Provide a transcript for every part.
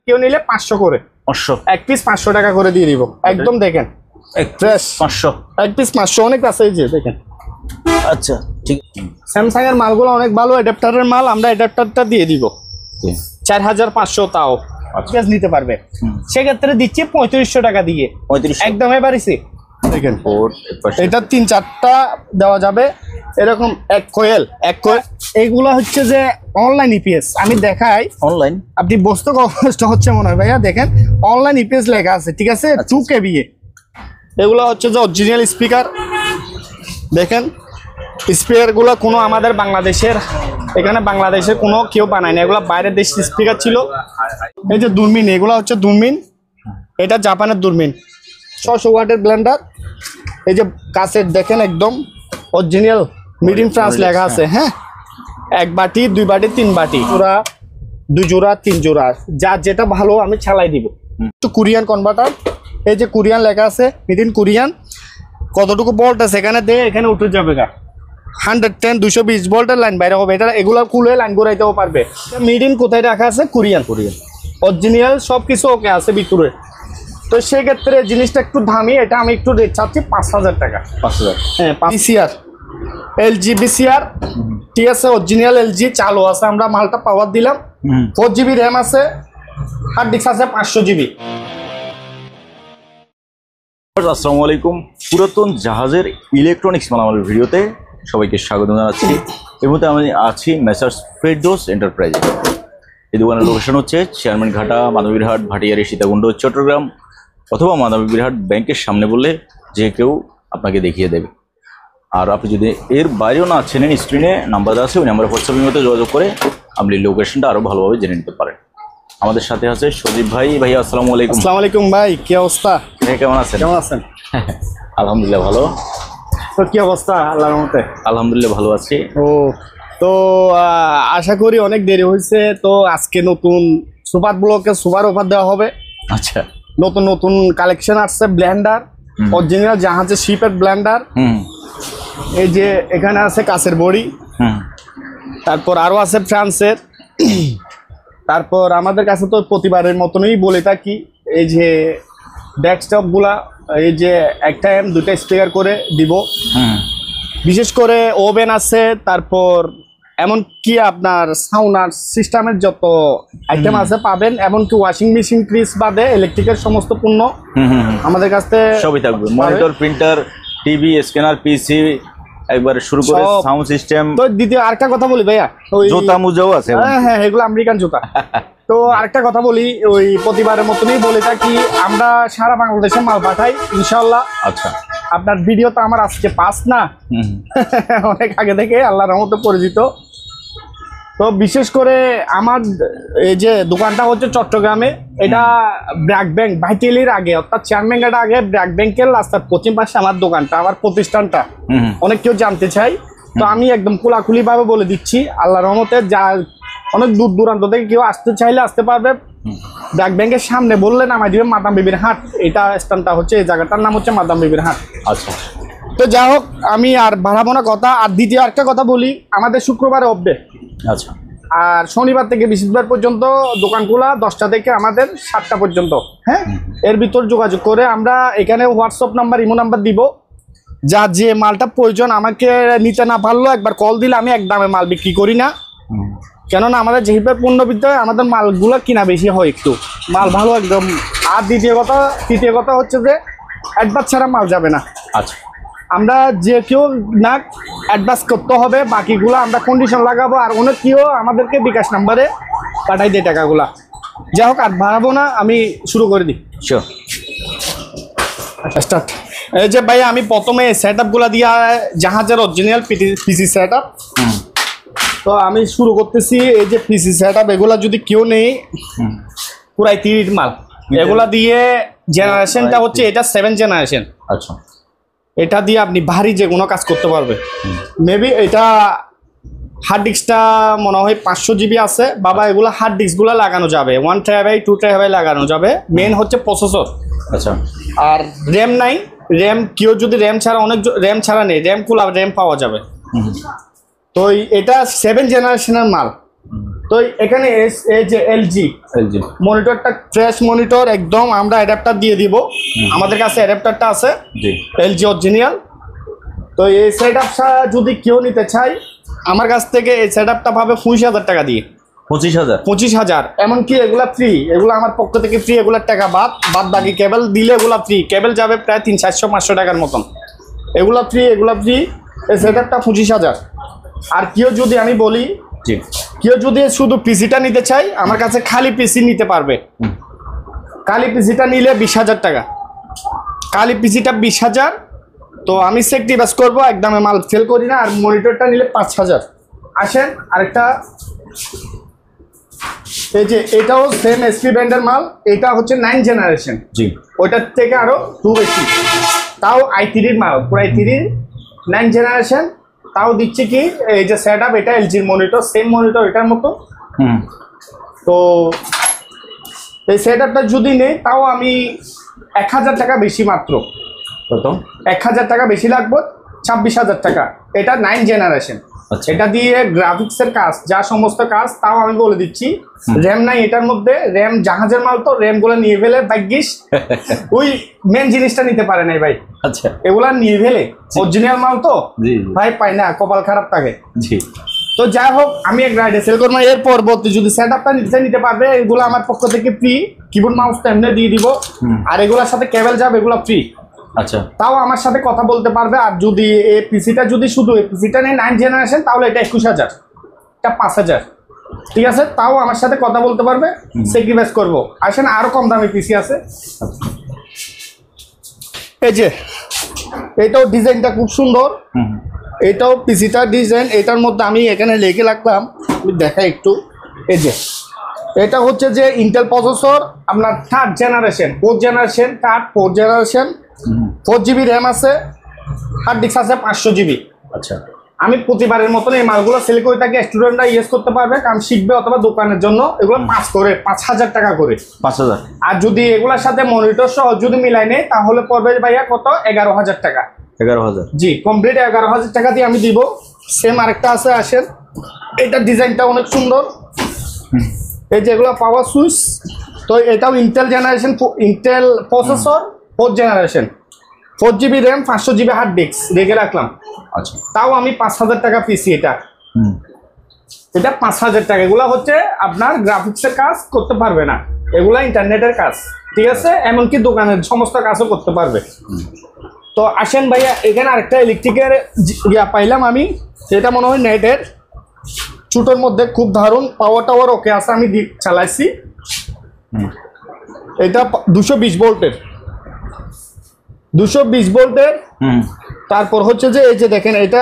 কেউ নিলে 500 করে, 500 এক পিস 500 টাকা করে দিয়ে দিব একদম। দেখেন ফ্রেশ 500, এক পিস 500 অনেক আছে, এই যে দেখেন। আচ্ছা ঠিক। স্যামসাং এর মালগুলো অনেক ভালো, অ্যাডাপ্টারের মাল, আমরা অ্যাডাপ্টারটা দিয়ে দিব 4500, তাও গ্যাস নিতে পারবে। সেক্ষেত্রে দিচ্ছি 3500 টাকা দিয়ে, 3500 একদম এবারেছি। দেখেন এটা 3-4টা দেওয়া যাবে এরকম। এক কোয়েল এইগুলো হচ্ছে যে অনলাইন ইপিএস, আমি দেখাই অনলাইন, আপনি বসতে কষ্ট হচ্ছে মনে হয় ভাইয়া। দেখেন অনলাইন ইপিএস লেখা আছে, ঠিক আছে, 2 kVA। এগুলো হচ্ছে যে অরিজিনাল স্পিকার। দেখেন স্পিকারগুলো কোনো আমাদের বাংলাদেশের, এখানে বাংলাদেশের কোনো কেউ বানায় না, এগুলো বাইরের দেশের স্পিকার ছিল। এই যে দূরমিন, এগুলো হচ্ছে দূরমিন, এটা জাপানের দূরমিন। 600 ওয়াটের ব্লেন্ডার। এই যে কাছের দেখেন একদম অরিজিনাল মেড ইন ফ্রান্স লেখা আছে। হ্যাঁ, 1 বাটি 2 বাটি 3 বাটি, জোড়া 2 জোড়া 3 জোড়া, যা যেটা ভালো আমি চালাই দিব। তো কোরিয়ান কনভার্টার, এই যে কোরিয়ান লেখা আছে, মেড ইন কোরিয়ান। কতটুকু ভোল্ট আছে এখানে দিয়ে এখানে উঠে যাবে গা, 110 220 ভোল্টের লাইন বাইরে হবে। এটা এগুলো খুলে লাইন ঘুরাইতেও পারবে। মেড ইন কোথায় রাখা আছে? কোরিয়ান অরিজিনাল সব কিছু ওকে আছে ভিতরে। তো সেক্ষেত্রে জিনিসটা একটু দামি, এটা আমি একটু রেট চাচ্ছি 5000 টাকা। 5000, হ্যাঁ। বিসিআর, এলজি বিসিআর, ঠিক আছে, অরিজিনাল এলজি চালু আছে। আমরা মালটা পাওয়ার দিলাম। 4 GB র্যাম আছে, হার্ড ডিস্ক আছে 500 GB। আসসালামু আলাইকুম। পুরাতন জাহাজের ইলেকট্রনিক্স মালামালের ভিডিওতে সবাইকে স্বাগত জানাচ্ছি। এর মধ্যে আমি আছি মেসার্স ফেরদৌস এন্টারপ্রাইজ। এই দোকানের লোকেশন হচ্ছে চেয়ারম্যান ঘাটা, মাধবীরহাট, ভাটিয়ারি, সীতাকুণ্ড, চট্টগ্রাম, অথবা মাধবীরহাট ব্যাংকের সামনে বললে যে কেউ আপনাকে দেখিয়ে দেবে। আর আপনি যদি এর বাইরেও না চেনেন, স্ক্রিনে নাম্বার আছে, ওই নাম্বারে হোয়াটসঅ্যাপের মধ্যে যোগাযোগ করে আপনি লোকেশনটা আরও ভালোভাবে জেনে নিতে পারেন। আমাদের সাথে আছে সজীব ভাই। ভাইয়া আসসালামু আলাইকুম। আসসালামু আলাইকুম ভাই, কি অবস্থা? কেমন আছেন? কেমন আছেন? আলহামদুলিল্লাহ ভালো। তো কি অবস্থা? আল্লাহর রহমতে আলহামদুলিল্লাহ ভালো আছি। তো আশা করি অনেক দেরি হয়েছে। তো আজকে নতুন সুপার ব্লকে সুপার অফার দেওয়া হবে। আচ্ছা, নতুন নতুন কালেকশন আসছে। ব্লেন্ডার অরিজিনাল জাহাজের শিপের ব্লেন্ডার। এই যে এখানে আছে কাছের বড়ি, তারপর আরো আছে ফ্রান্সের। তারপর আমাদের কাছে তো প্রতিবারের মতনই বলে থাকি, এই যে ডেস্কটপ গুলা, এই যে একটা এম 2টা স্পিকার করে দিব। বিশেষ করে ওভেন আছে, তারপর এমন কি আপনার সাউন্ড সিস্টেমের যত আইটেম আছে পাবেন, এমনকি ওয়াশিং মেশিন, ফ্রিজ বাদে ইলেকট্রিকের সমস্ত পণ্য আমাদের কাছে সবই থাকবে। মনিটর, প্রিন্টার, টিভি, স্ক্যানার, পিসি, একবার শুরু করে সাউন্ড সিস্টেম। তো দ্বিতীয় আরেকটা কথা বলি ভাইয়া, ওই জুতা মুজাও আছে। হ্যাঁ, এগুলো আমেরিকান জুতা। তো আরেকটা কথা বলি, ওই প্রতিবারের মতনই বলে থাকি, আমরা সারা বাংলাদেশে মাল পাঠাই ইনশাল্লাহ। আচ্ছা, আপনার ভিডিও তো আমার আজকে পাস না, অনেক আগে থেকে আল্লাহর রহমতে পরিচিত। তো বিশেষ করে আমার এই যে দোকানটা হচ্ছে চট্টগ্রামে, এটা ব্র্যাক ব্যাংক ভাইটেলির আগে, অর্থাৎ চেয়ারম্যান ঘাটা আগে ব্র্যাক ব্যাংকের রাস্তার পশ্চিম পাশে আমার দোকানটা, আমার প্রতিষ্ঠানটা। অনেক কেউ জানতে চাই, তো আমি একদম খোলাখুলি ভাবে বলে দিচ্ছি। আল্লাহর রহমতে যা অনেক দূর দূরান্ত থেকে কেউ আসতে চাইলে আসতে পারবে। ব্র্যাক ব্যাংকের সামনে বললে নামাই দিবে মাদাম বিবির হাট। এটা স্থানটা হচ্ছে, এই জায়গাটার নাম হচ্ছে মাদাম বিবির হাট। আচ্ছা, তো যাই হোক, আমি আর বাড়াবো না কথা। আর দ্বিতীয় একটা কথা বলি, আমাদের শুক্রবারে অফডে। আচ্ছা। আর শনিবার থেকে বৃহস্পতিবার পর্যন্ত দোকান খোলা, 10টা থেকে আমাদের 7টা পর্যন্ত। হ্যাঁ, এর ভিতর যোগাযোগ করে আমরা এখানে হোয়াটসঅ্যাপ নাম্বার, ইমো নাম্বার দিব। যা যে মালটা প্রয়োজন আমাকে নিতে না পারলো একবার কল দিলে আমি এক দামে মাল বিক্রি করি না। কেননা আমাদের যেহেতু পণ্যবিদ্যা, আমাদের মালগুলো কিনা বেশি হয়, একটু মাল ভালো একদম। আর তৃতীয় কথা হচ্ছে যে অ্যাডভান্স ছাড়া মাল যাবে না। আচ্ছা, আমরা যে কেউ না অ্যাডভান্স করতে হবে, বাকিগুলো আমরা কন্ডিশন লাগাবো। আর অনেক কেউ আমাদেরকে বিকাশ নাম্বারে পাঠাই দেয় টাকাগুলা। যাই হোক, আর বাড়াবো না, আমি শুরু করে দিই। Sure, start. এই যে ভাই, আমি প্রথমে সেট আপগুলো দিয়ে, জাহাজের অরিজিনাল পিসি সেট আপ। তো আমি শুরু করতেছি। এই যে পিসি সেট আপ, এগুলা যদি কেউ নেই, পুরাই 30 মাল। এগুলা দিয়ে জেনারেশনটা হচ্ছে এটা 7 জেনারেশন। আচ্ছা, এটা দিয়ে আপনি ভারী যে কোনো কাজ করতে পারবে। মেবি এটা হার্ড ডিস্কটা মনে হয় 500 GB আছে বাবা। এগুলো হার্ড ডিস্কগুলো লাগানো যাবে, 1 TB 2 TB লাগানো যাবে। মেন হচ্ছে প্রসেসর। আচ্ছা। আর র্যাম নাই, র্যাম কেউ যদি র্যাম ছাড়া, অনেক র্যাম ছাড়া নেই, র্যাম খোলা র্যাম পাওয়া যাবে। তো এটা 7 জেনারেশনের মাল। তো এখানে এই যে এলজি মনিটরটা ফ্রেশ মনিটর একদম আমরা অ্যাডাপ্টার দিয়ে দিব, আমাদের কাছে অ্যাডাপ্টারটা আছে এলজি অরিজিনাল। তো এই সেট আপটা যদি কেউ নিতে চায় আমার কাছ থেকে এই সেট আপটা পাবে 25,000 টাকা দিয়ে। 25,000 এমনকি এগুলা ফ্রি, এগুলো আমার পক্ষ থেকে ফ্রি, এগুলার টাকা বাদ বাকি কেবল দিলে এগুলা ফ্রি, কেবল যাবে প্রায় 300-400-500 টাকার মতন, এগুলা ফ্রি। এই সেট আপটা 25,000। আর কেউ যদি আমি বলি কেউ যদি শুধু পিসিটা নিতে চাই আমার কাছে খালি পিসি নিতে পারবে, খালি পিসিটা নিলে 20,000 টাকা, খালি পিসিটা 20,000। তো আমি সেক্টিভাস করবো, একদমে মাল সেল করি না। আর মনিটরটা নিলে 5,000। আসেন আরেকটা, এই যে এটাও সেম এসপি ব্র্যান্ডের মাল, এটা হচ্ছে 9 জেনারেশন, ওইটার থেকে আরো 2 বেশি, তাও i3 মাল, পুরো i3 9 জেনারেশন। তাও দিচ্ছি কি এই যে সেট আপ, এটা এলজির মনিটর, সেম মনিটর এটার মতো। তো এই সেট আপটা যদি নেই তাও আমি 1,000 টাকা বেশি, মাত্র 1,000 টাকা বেশি লাগবে, 26,000 টাকা। এটা 9 জেনারেশন, এটা দিয়ে গ্রাফিক্সের কাজ, যা সমস্ত কাজ তাও আমি বলে দিচ্ছি। র্যাম নাই এটার মধ্যে, র্যাম জাহাজের মাল, তো র্যাম গুলো নিয়ে ফেলে ভাগ্যিস ওই মেন জিনিসটা নিতে পারে নাই ভাই। আচ্ছা, এগুলা নিয়ে ফেলে অরিজিনাল মাল তো ভাই পাই না, কপাল খারাপ থাকে। তো যাই হোক, আমি এক রাইডে সেল করবো। এর পরবর্তী যদি সেট আপটা নিতে পারবে, এগুলো আমার পক্ষ থেকে ফ্রি, কিবোর্ড মাউসটা এমনি দিয়ে দিব, আর এগুলোর সাথে কেবল যাবে, এগুলো ফ্রি। আচ্ছা, তাও আমার সাথে কথা বলতে পারবে। আর যদি এই পিসিটা যদি শুধু এই পিসিটা নেই 9 জেনারেশন, তাহলে এটা 21,000, এটা 5,000, ঠিক আছে? তাও আমার সাথে কথা বলতে পারবে, স্যাক্রিফাইস করবো। আসেন আরো কম দামি পিসি আছে, এই যে এটাও ডিজাইনটা খুব সুন্দর, এটাও পিসিটার ডিজাইন। এটার মধ্যে আমি এখানে লিখে রাখলাম, আমি দেখাই একটু। এই যে এটা হচ্ছে যে ইন্টেল প্রসেসর, আপনার 3rd generation, 4th generation, 4th generation, 4 GB RAM আছে, হার্ড ডিস্ক আছে 500 জিবি। আচ্ছা, আমি প্রতিবারের মতন এই মালগুলো সেল করে থাকি, স্টুডেন্টরা ইউজ করতে পারবে, কারণ শিখবে অথবা দোকানের জন্য। এগুলো 5,000 টাকা করে, 5,000। আর যদি এগুলোর সাথে মনিটর সহ যদি মিলাই নেই তাহলে পড়বে ভাইয়া কত, 11,000 টাকা। 11,000, জি, কমপ্লিট 11,000 টাকা দিয়ে আমি দিব। সেম আরেকটা আছে, আসেন, এটা ডিজাইনটা অনেক সুন্দর। এই যেগুলো পাওয়ার সুইচ, তো এটাও Intel generation, Intel processor, 4th generation, 4 GB RAM, 500 GB hard disk রেখে রাখলাম। আচ্ছা, তাও আমি 5,000 টাকা পিসি। এটা 5,000 টাকা। এগুলো হচ্ছে আপনার গ্রাফিক্সের কাজ করতে পারবে না, এগুলা ইন্টারনেটের কাজ, ঠিক আছে? এমনকি দোকানের সমস্ত কাজও করতে পারবে। তো আসেন ভাইয়া, এখানে আরেকটা ইলেকট্রিকের পাইলাম আমি, এটা মনে হয় নেটের, ছোটোর মধ্যে খুব দারুণ, পাওয়ার টাওয়ার ওকে আছে, আমি চালাইছি। এটা 220 ভোল্টের, 220 ভোল্টের। তারপর হচ্ছে যে এই যে দেখেন, এটা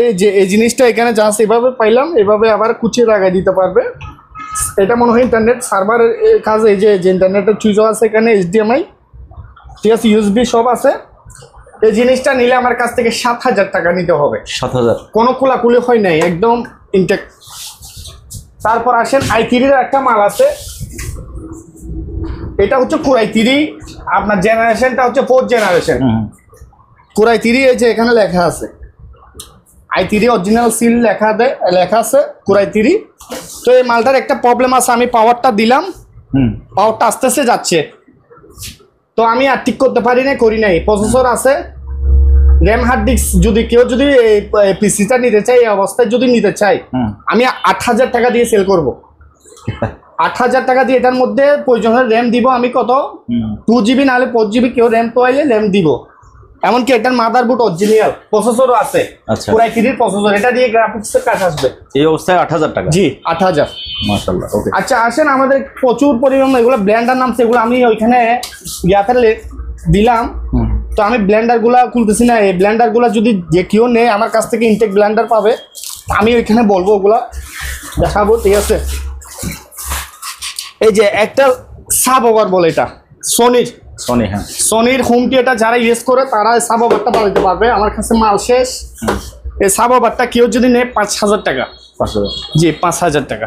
এই যে এই জিনিসটা এখানে জাস্ট এভাবে পাইলাম, এভাবে আবার কুচিয়ে লাগাই দিতে পারবে। এটা মনে হয় ইন্টারনেট সার্ভারের কাজ। এই যে ইন্টারনেটের সুইচও আছে এখানে, HDMI, ঠিক আছে, USB সব আছে। এই জিনিসটা নিলে আমার কাছ থেকে 7,000 টাকা নিতে হবে। 7,000, কোনো খোলাখুলি হয় নাই, একদম ইনটেক। তারপর আসেন i3-এর একটা মাল আছে, এটা হচ্ছে Core i3, আপনার জেনারেশনটা হচ্ছে 4th জেনারেশন। Core i3, এই যে এখানে লেখা আছে i3 অরিজিনাল সিল লেখা আছে Core i3। তো এই মালটার একটা প্রবলেম আছে, আমি পাওয়ারটা দিলাম, পাওয়ারটা আস্তে আস্তে যাচ্ছে, তো আমি আর ঠিক করতে পারি না, করি নাই। প্রসেসর আছে, র্যাম, হার্ড ডিস্ক। যদি কেউ যদি পিসিটা নিতে চাই, এই অবস্থায় যদি নিতে চাই, আমি 8,000 টাকা দিয়ে সেল করব। 8,000 টাকা দিয়ে এটার মধ্যে প্রয়োজনের র্যাম দিব আমি কত, 2 জিবি নাহলে 4 জিবি, কেউ র্যাম পাইলে র্যাম দিব। এমনকি এটার মাদারবোর্ড অরিজিনাল, প্রসেসরও আছে, পুরো i3 প্রসেসর, এটা দিয়ে গ্রাফিক্সের কাজ আসবে। এই অবস্থায় 8,000 টাকা? জি, 8,000। মাশাআল্লাহ, ওকে। আচ্ছা, আসেন, আমাদের প্রচুর পরিমাণ এগুলো ব্লেন্ডার নাম, সেগুলো আমি ওইখানে ইয়াতে দিলাম। তো আমি ব্লেন্ডারগুলো খুলতেছি না, এই ব্লেন্ডারগুলো যদি যে কেউ নেয় আমার কাছ থেকে ইনটেক ব্লেন্ডার পাবে, আমি ওইখানে বলবো, ওগুলা দেখাবো, ঠিক আছে? এই যে একটা সাব ওভার বলে, এটা সোনির হোম থিয়েটার, যারা ইউজ করে তারা সাব ওভারটা বানাতে পারবে। আমার কাছে মাল শেষ, এই সাব ওভারটা কেউ যদি নেয় 5,000 টাকা। 5,000? জি, 5,000 টাকা।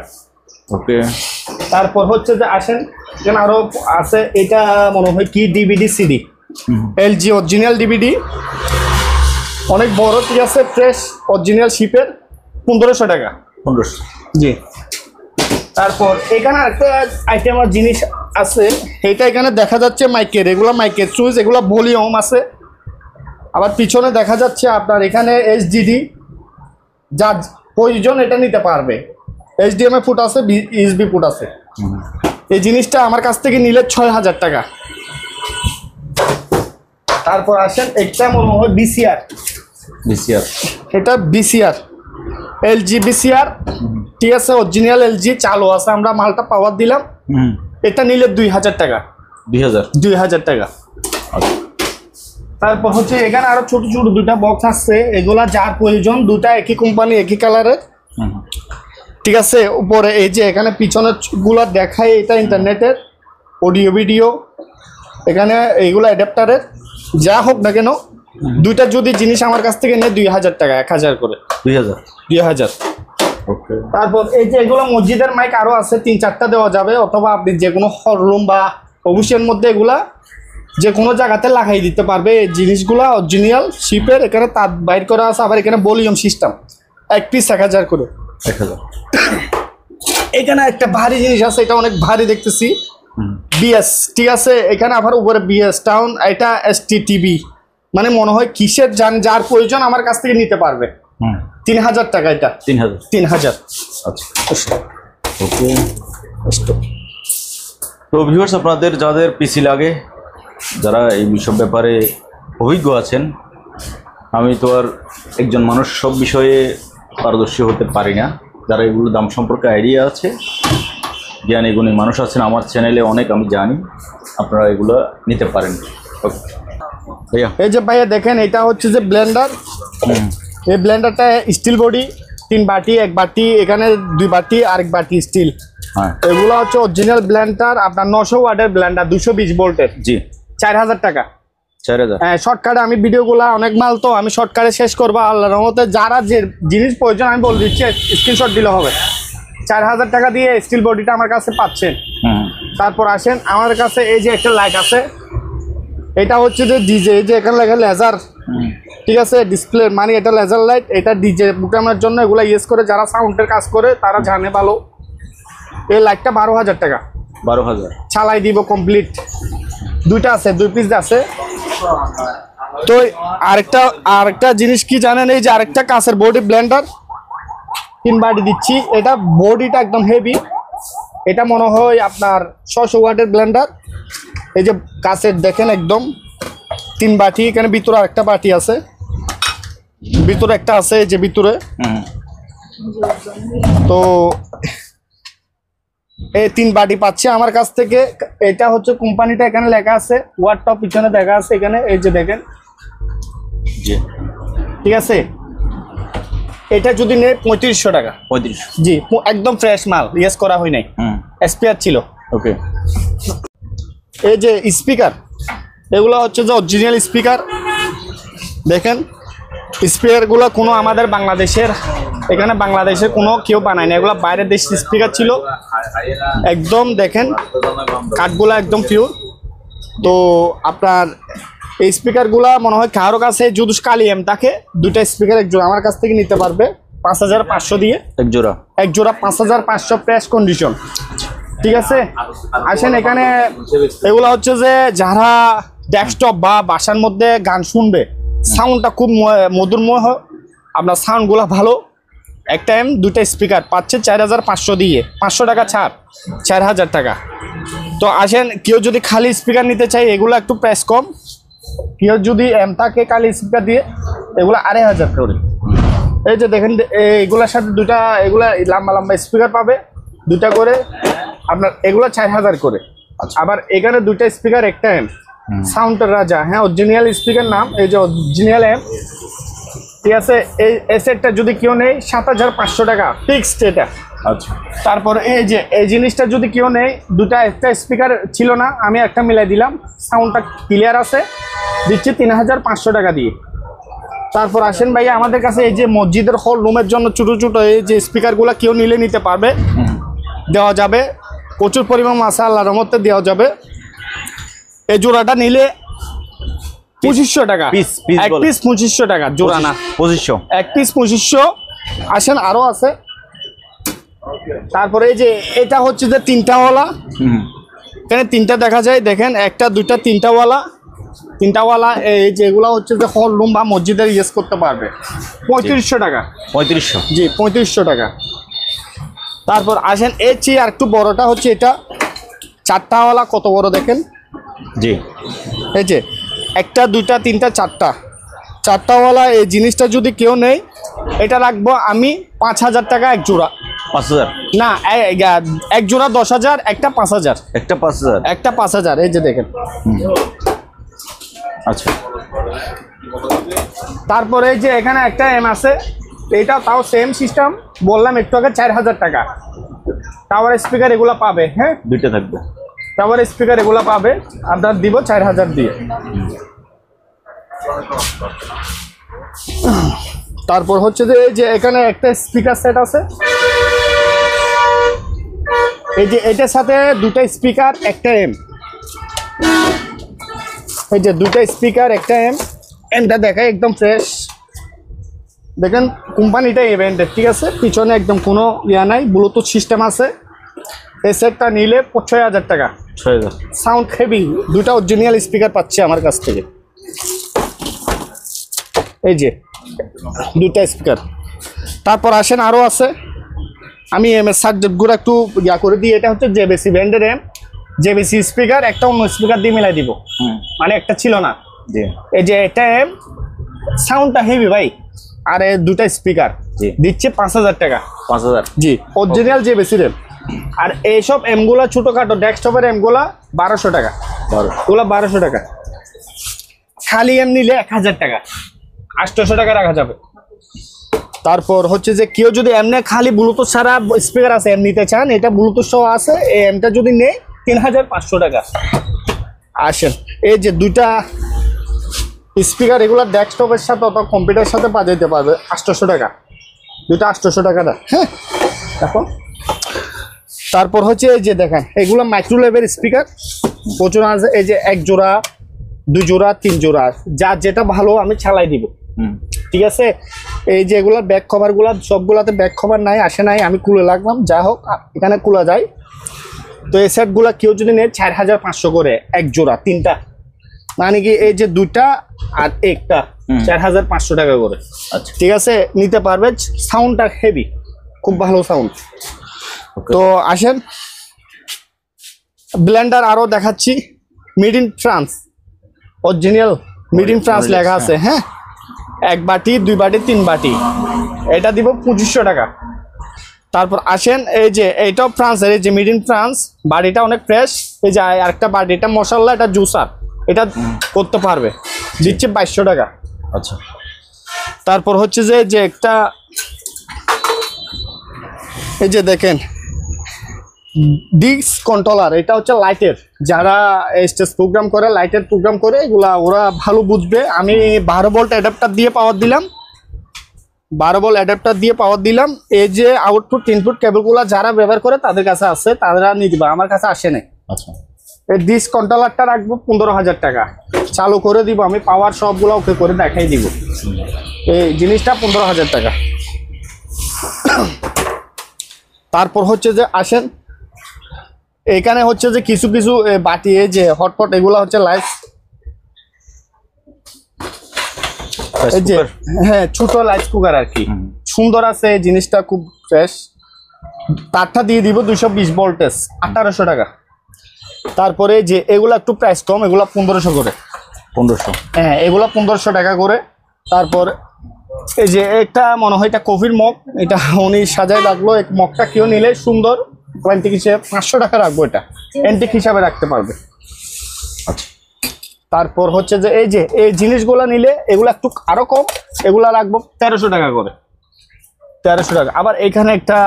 ওকে। তারপর হচ্ছে যে আসেন, এখানে আরো আছে, এটা মনে হয় কি DVD CD, LG original DVD, অনেক বড়, ঠিক আছে, ফ্রেশ অরিজিনাল শিপের, 1,500 টাকা। 1,500? জি। তারপর এখানে একটা আইটেম আর জিনিস আছে, এটা এখানে দেখা যাচ্ছে মাইকের, এগুলো মাইকের সুইচ, এগুলো ভলিউম আছে। আবার পিছনে দেখা যাচ্ছে আপনার এখানে এইচডিডি, যার প্রয়োজন এটা নিতে পারবে। এইচডিএমআই ফুট আছে, ইউএসবি ফুট আছে। এই জিনিসটা আমার কাছ থেকে নিলে 6000 টাকা। তারপর আসেন একটা মনে হয় বিসিআর, এটা বিসিআর, এলজি বিসিআর, ঠিক আছে, অরিজিনাল এলজি চালু আছে, আমরা মালটা পাওয়ার দিলাম। এটা নিলে 2000 টাকা। 2000 টাকা। তারপর হচ্ছে এখানে আরো ছোট ছোট দুটা বক্স আছে, এগুলা যার প্রয়োজন, দুটা একই কোম্পানি একই কালারের, ঠিক আছে। উপরে এই যে এখানে পিছনের গুলা দেখায়, এটা ইন্টারনেটের অডিও ভিডিও, এখানে এইগুলা অ্যাডাপ্টারের, যা হোক না কেন দুইটা যদি জিনিস আমার কাছ থেকে নেয় 2000 টাকা, 1000 করে, 2000। তারপর এই যে এগুলো মসজিদের মাইক আরো আছে, 3-4টা দেওয়া যাবে, অথবা আপনি যে কোনো হলরুম বা অফিসের মধ্যে এগুলা যে কোনো জায়গাতে লাগাই দিতে পারবে। এই জিনিসগুলা অরিজিনাল শিপের, এখানে তার বাইর করা আছে। আবার এখানে ভলিউম সিস্টেম, এক পিস 1000 করে। এখানে একটা ভারী জিনিস আছে, এটা অনেক ভারী দেখতেছি, বিএস, ঠিক আছে। এখানে আবার উপরে বিএস টাউন, এটা এসটি টিভি, মানে মনে হয় কিসের যার প্রয়োজন আমার কাছ থেকে নিতে পারবে। 3000 টাকা এটা। 3000। আচ্ছা, ওকে। তো ভিউয়ার্স, আপনাদের যাদের পিসি লাগে, যারা এই সব ব্যাপারে অভিজ্ঞ আছেন, আমি তো আর একজন মানুষ সব বিষয়ে পারদর্শী হতে পারি না। যারা এগুলো দাম সম্পর্কে আইডিয়া আছে, জ্ঞানী গুণী মানুষ আছেন আমার চ্যানেলে অনেক, আমি জানি, আপনারা এগুলো নিতে পারেন। ওকে ভাইয়া, এই যে ভাইয়া দেখেন, এটা হচ্ছে যে ব্লেন্ডার। এই ব্লেন্ডারটা স্টিল বডি, 3 বাটি, 1 বাটি, এখানে 2 বাটি, আর 1 বাটি স্টিল। হ্যাঁ, এগুলো হচ্ছে অরিজিনাল ব্লেন্ডার, আপনার 900 ওয়াটের ব্লেন্ডার, 220 ভোল্টের। জি, 4000 টাকা। 4000। হ্যাঁ, শর্টকাটে আমি ভিডিওগুলো অনেক মাল, তো আমি শর্টকাটে শেষ করবো আল্লাহর রহমতে। যারা যে জিনিস প্রয়োজন আমি বলে দিচ্ছি, স্ক্রিনশট দিলে হবে। 4000 টাকা দিয়ে স্টিল বডিটা আমার কাছে পাচ্ছেন। তারপর আসেন আমার কাছে, এই যে একটা লাইট আছে, এটা হচ্ছে যে ডিজে, এই যে এখানে লেখা লেজার, ঠিক আছে, ডিসপ্লে, মানে এটা লেজার লাইট, এটা ডিজে প্রোগ্রামের জন্য এগুলো ইউজ করে যারা সাউন্ডের কাজ করে তারা জানে ভালো। এই লাইটটা 12000 টাকা। 12000 চালাই দিব কমপ্লিট। দুইটা আছে, 2 পিস আছে। তো আরেকটা জিনিস কি জানেন, এই যে আরেকটা কাঁচের বডি ব্লেন্ডার 3 বাটি দিচ্ছি। এটা বডিটা একদম হেভি, এটা মনে হয় আপনার 600 ওয়াটের ব্লেন্ডার। এই যে কাঁচের দেখেন একদম 3 বাটি, এখানে ভিতরে আরেকটা বাটি আছে, ভিতরে একটা আছে, এই যে ভিতরে। তো এই 3 বাটি পাচ্ছে আমার কাছ থেকে। এটা হচ্ছে কোম্পানিটা, এখানে লেখা আছে, ওয়াটটা পিছনে দেখা আছে এখানে, এই যে দেখেন, ঠিক আছে। এটা যদি নেই 3500 টাকা। 3500? জি, একদম ফ্রেশ মাল, ইয়েস করা হয় নাই, স্পেয়ার ছিল। ওকে। এই যে স্পিকার, এগুলো হচ্ছে যে অরিজিনাল স্পিকার। দেখেন স্পিকারগুলো কোনো আমাদের বাংলাদেশের, এখানে বাংলাদেশের কোনো কেউ বানায় না, এগুলো বাইরের দেশের স্পিকার ছিল একদম। দেখেন কাঠগুলো একদম পিওর। তো আপনার এই স্পিকারগুলা মনে হয় কারো কাছে যদি কালি এম থাকে, 2টা স্পিকার এক জোড়া আমার কাছ থেকে নিতে পারবে 5500 দিয়ে। এক জোড়া 5500 প্রেস কন্ডিশন, ঠিক আছে। আসেন এখানে, এগুলো হচ্ছে যে যারা ডেস্কটপ বা বাসার মধ্যে গান শুনবে, সাউন্ডটা খুব মধুরময় হয়, আপনার সাউন্ডগুলো ভালো। একটা এম 2টা স্পিকার পাচ্ছে 4500 দিয়ে, 500 টাকা ছাড়, 4000 টাকা। তো আসেন, কেউ যদি খালি স্পিকার নিতে চাই, এগুলো একটু প্রাইস কম। কেউ যদি এম থাকে খালি স্পিকার দিয়ে, এগুলো 2500 করে। এই যে দেখেন, এগুলোর সাথে এগুলা লম্বা লম্বা স্পিকার পাবে, 2টা করে আপনার, এগুলো 4000 করে। আবার এখানে 2টা স্পিকার, একটা এম, সাউন্ডের রাজা, হ্যাঁ, অরিজিনাল স্পিকার নাম, এই যে অরিজিনাল এম, ঠিক আছে। এই সেটটা যদি কেউ নেই 7500 টাকা ফিক্সড এটা। আচ্ছা। তারপর এই যে এই জিনিসটা যদি কেউ নেই, একটা স্পিকার ছিল না, আমি একটা মিলাই দিলাম, সাউন্ডটা ক্লিয়ার আছে, দিচ্ছি 3500 টাকা দিয়ে। তারপর আসেন ভাইয়া, আমাদের কাছে এই যে মসজিদের হল রুমের জন্য ছোটো ছোটো এই যে স্পিকারগুলো কেউ নিলে নিতে পারবে, দেওয়া যাবে, প্রচুর পরিমাণ আছে, আল্লাহর রহমতে দেওয়া যাবে। এই জোড়াটা নিলে 2500 টাকা, এক পিস 2500 টাকা জোড়া, না 2500, এক পিস 2500। আসেন আরো আছে, তারপরে এই যে এটা হচ্ছে যে তিনটাওয়ালা, এখানে তিনটা দেখা যায় দেখেন, একটা দুইটা তিনটাওয়ালা এই যেগুলো হচ্ছে যে হল রুম বা মসজিদের ইউজ করতে পারবে 3500 টাকা। 3500? জি 3500 টাকা। তারপর আসেন এর চেয়ে আর একটু বড়টা হচ্ছে এটা চারটাওয়ালা, কত বড় দেখেন। জি, এই যে একটা দুইটা তিনটা চারটাওয়ালা এই জিনিসটা যদি কেউ নেই, এটা রাখবো আমি 5000 টাকা এক জোড়া। 5000 না, এক জোড়া 10,000, একটা 5000। একটা 5000? একটা 5000, এই যে দেখেন। আচ্ছা, তারপরে এই যে এখানে একটা এম আছে, এটা তাও সেম সিস্টেম বললাম একটু আগে, 4000 টাকা। টাওয়ার স্পিকার এগুলো পাবে, হ্যাঁ দুইটা থাকবে। টাওয়ার স্পিকার এগুলো পাবে, আপনার দিব 4000 দিয়ে। তারপর হচ্ছে যে এই যে এখানে একটা স্পিকার সেট আছে, এই যে এটার সাথে দুটা স্পিকার একটা এম, এই যে দুটা স্পিকার একটা এমটা দেখায় একদম ফ্রেশ। দেখেন কোম্পানিটা ইভেন্টের, ঠিক আছে, পিছনে একদম কোনো ইয়া নাই, ব্লুটুথ সিস্টেম আছে। এই সেটটা নিলে 6000 টাকা। 6000? সাউন্ড হেভি, দুটা অরিজিনাল স্পিকার পাচ্ছে আমার কাছ থেকে। এই যে দুটা স্পিকার। তারপর আসেন আরও আছে, আমি এম এর সাবজেক্টগুলো একটু ইয়া করে দিই। এটা হচ্ছে জেবিসি ব্র্যান্ডের এম, জেবিসি স্পিকার, একটা অন্য স্পিকার দিয়ে মিলাই দিব, মানে একটা ছিল না। জি, এই যে এটা এম, সাউন্ডটা হেভি ভাই, আর এই দুটা স্পিকার দিচ্ছে 5000 টাকা। 5000? জি, অরিজিনাল জেবিসির এম। আর এইসব এমগুলা ছোটোখাটো ডেস্কটপের এমগুলা 1200 টাকা। ওগুলো 1200 টাকা। খালি এম নিলে 1000 টাকা, 800 টাকা রাখা যাবে। তারপর হচ্ছে যে কেউ যদি এমনি খালি ব্লুটুথ ছাড়া স্পিকার আছে এম নিতে চান, এটা ব্লুটুথ সহ আছে, এই এমটা যদি নেই 3500 টাকা। আসেন এই যে দুইটা স্পিকার, এগুলো ডেস্কটপের সাথে অথবা কম্পিউটারের সাথে বাজাইতে পারবে 800 টাকা, দুইটা 800 টাকা না, হ্যাঁ দেখো। তারপর হচ্ছে এই যে দেখেন এগুলো মাইক্রো লেভেল স্পিকার প্রচুর আছে, এই যে এক জোড়া, দুই জোড়া, তিন জোড়া, যা যেটা ভালো আমি চালাই দিব, ঠিক আছে। এই যে এগুলোর ব্যাক কভারগুলো সবগুলোতে ব্যাক কভার নাই, আসে নাই, আমি খুলে লাগলাম, যা হোক এখানে খোলা যায়। তো এই সেটগুলো কেউ যদি নেয় 4500 করে এক জোড়া, তিনটা, মানে কি এই যে দুইটা আর একটা 4500 টাকা করে। আচ্ছা, ঠিক আছে, নিতে পারবে। সাউন্ডটা হেভি, খুব ভালো সাউন্ড। তো আসেন ব্লেন্ডার আরও দেখাচ্ছি, made in France, original made in France লেখা আছে, হ্যাঁ। এক বাটি, দুই বাটি, তিন বাটি, এটা দিব 2500 টাকা। তারপর আসেন এই যে এইটাও ফ্রান্সের, এই যে মেড ইন ফ্রান্স, বাড়িটা অনেক ফ্রেশ। এই যে আরেকটা বাড়ি, এটা মশলা, এটা জুসার, এটা করতে পারবে, দিচ্ছে 2200 টাকা। আচ্ছা, তারপর হচ্ছে যে একটা এই যে দেখেন ডিস্ক কন্ট্রোলার, এটা হচ্ছে লাইটের, যারা স্টেজ প্রোগ্রাম করে, লাইটের প্রোগ্রাম করে, এগুলা ওরা ভালো বুঝবে। আমি 12 ভোল্ট অ্যাডাপ্টার দিয়ে পাওয়ার দিলাম, 12 ভোল্ট অ্যাডাপ্টার দিয়ে পাওয়ার দিলাম। এই যে আউটপুট ইনপুট কেবলগুলো যারা ব্যবহার করে তাদের কাছে আছে, তারা নিয়ে দিবা, আমার কাছে আসে নাই। আচ্ছা, এই ডিস্ক কন্ট্রোলারটা রাখবো 15000 টাকা, চালু করে দিব আমি, পাওয়ার সবগুলো ওকে করে দেখাই দিব। এই জিনিসটা 15000 টাকা। তারপর হচ্ছে যে আসেন এখানে হচ্ছে যে কিছু কিছু বাটি, এই যে হটপট, এগুলো হচ্ছে লাইট, এই যে হ্যাঁ ছোট লাইট কুকার আর কি, সুন্দর আছে, এই জিনিসটা খুব ফ্রেশ। তারটা দিয়ে দিব 220 ভোল্টেজ, 1800 টাকা। তারপরে যে এগুলো একটু প্রাইস কম, এগুলো 1500 করে। 1500? হ্যাঁ, এগুলো 1500 টাকা করে। তারপর এই যে একটা মনে হয় এটা কফির মগ, এটা উনি সাজায় লাগলো, এক মগটা কেউ নিলে সুন্দর অ্যান্টিক হিসেবে 500 টাকা রাখবো, এটা অ্যান্টিক হিসাবে রাখতে পারবে। আচ্ছা, তারপর হচ্ছে যে এই যে এই জিনিসগুলো নিলে এগুলো একটু আরো কম, এগুলা রাখবো 1300 টাকা করে, 1300 টাকা। আবার এখানে একটা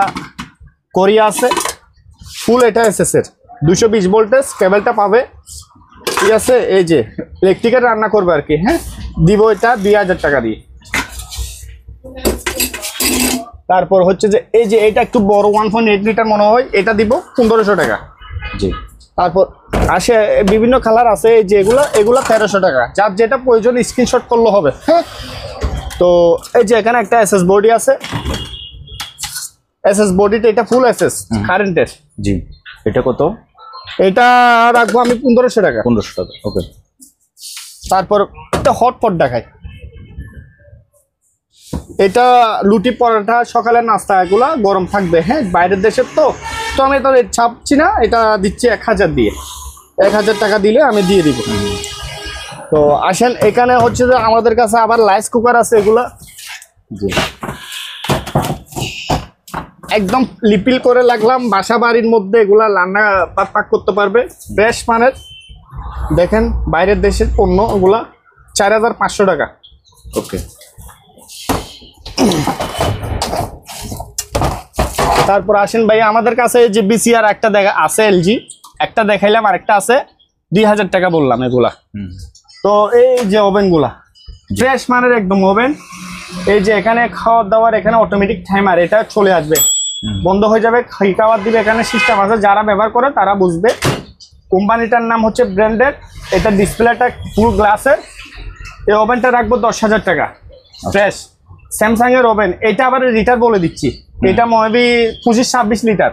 কোরিয়া আছে ফুল, এটা এসএস এর 220 ভোল্টেজ, কেবলটা পাবে, ঠিক আছে। এই যে ইলেকট্রিকের রান্না করবে আর কি, হ্যাঁ, দিব এটা 2000 টাকা দিয়ে। তারপর হচ্ছে যে এই যে এটা একটু বড় 1.8 লিটার মনে হয়, এটা দিব 1500 টাকা। জি। তারপর আসে বিভিন্ন কালার আছে, এই যে এগুলা 1300 টাকা, যার যেটা প্রয়োজন স্ক্রিনশট করলে হবে, হ্যাঁ। তো এই যে এখানে একটা এসএস বোর্ডই আছে, এসএস বডিটা, এটা ফুল এসএস কারেন্টের। জি, এটা কত? এটা রাখবো আমি 1500 টাকা। 1500 টাকা, ওকে। তারপর একটা হটপট দেখাই, এটা লুটি পরোটা সকালের নাস্তা, এগুলা গরম থাকবে। হ্যাঁ, বাইরের দেশের তো আমি তো রেট ছাপছি না, এটা দিচ্ছি 1000 দিয়ে, 1000 টাকা দিলে আমি দিয়ে দিব। তো আসেন, এখানে হচ্ছে যে আমাদের কাছে আবার রাইস কুকার আছে, এগুলা জি একদম লিপিল করে লাগলাম, বাসা বাড়ির মধ্যে এগুলা রান্না পাক করতে পারবে। ফ্রেশ মানের, দেখেন বাইরের দেশের পণ্য, ওগুলা 4500 টাকা। ওকে। তারপর আসেন ভাই, আমাদের কাছে যে বিসিআর একটা দেখা আছে, এলজি একটা দেখাইলাম, আরেকটা আছে 2000 টাকা বললাম এগুলা। তো এই যে ওভেনগুলা ফ্রেশ মানের একদম ওভেন, এই যে এখানে খাওয়ার দাওয়ার, এখানে অটোমেটিক টাইমার, এটা চলে আসবে, বন্ধ হয়ে যাবে, খাওয়ার দিবে, এখানে সিস্টেম আছে, যারা ব্যবহার করে তারা বুঝবে। কোম্পানিটার নাম হচ্ছে ব্র্যান্ডেড, এটা ডিসপ্লেটা ফুল গ্লাসের। এই ওভেনটা রাখবো 10,000 টাকা ফ্রেশ। স্যামসাং এর ওভেন, এটা আবার লিটার বলে দিচ্ছি, এটা মেবি 25-26 লিটার,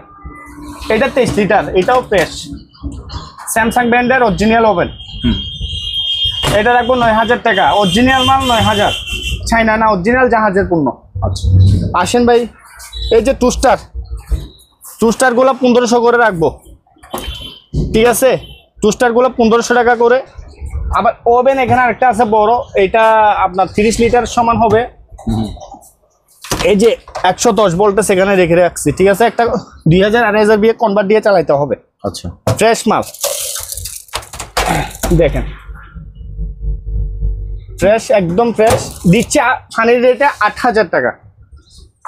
এটা 23 লিটার, এটাও ফ্রেশ, স্যামসাং ব্র্যান্ডের অরিজিনাল ওভেন। এটা রাখবো 9000 টাকা, অরিজিনাল মাল 9000, চাইনা না, অরিজিনাল জাহাজের পণ্য। আচ্ছা, আসেন ভাই, এই যে টুস্টার গুলো 1500 করে রাখবো, ঠিক আছে? টুস্টার গুলো 1500 টাকা করে। আবার ওভেন এখানে আরেকটা আছে বড়, এটা আপনার 30 লিটার সমান হবে, এই যে 110 ভোল্টে সেখানে রেখে রাখছি, ঠিক আছে? একটা 2000-2500 দিয়ে কনভার্ট দিয়ে চালাইতে হবে। আচ্ছা, ফ্রেশ মাল দেখেন, ফ্রেশ, একদম ফ্রেশ দিচ্ছে। পানির রেটে 8000 টাকা,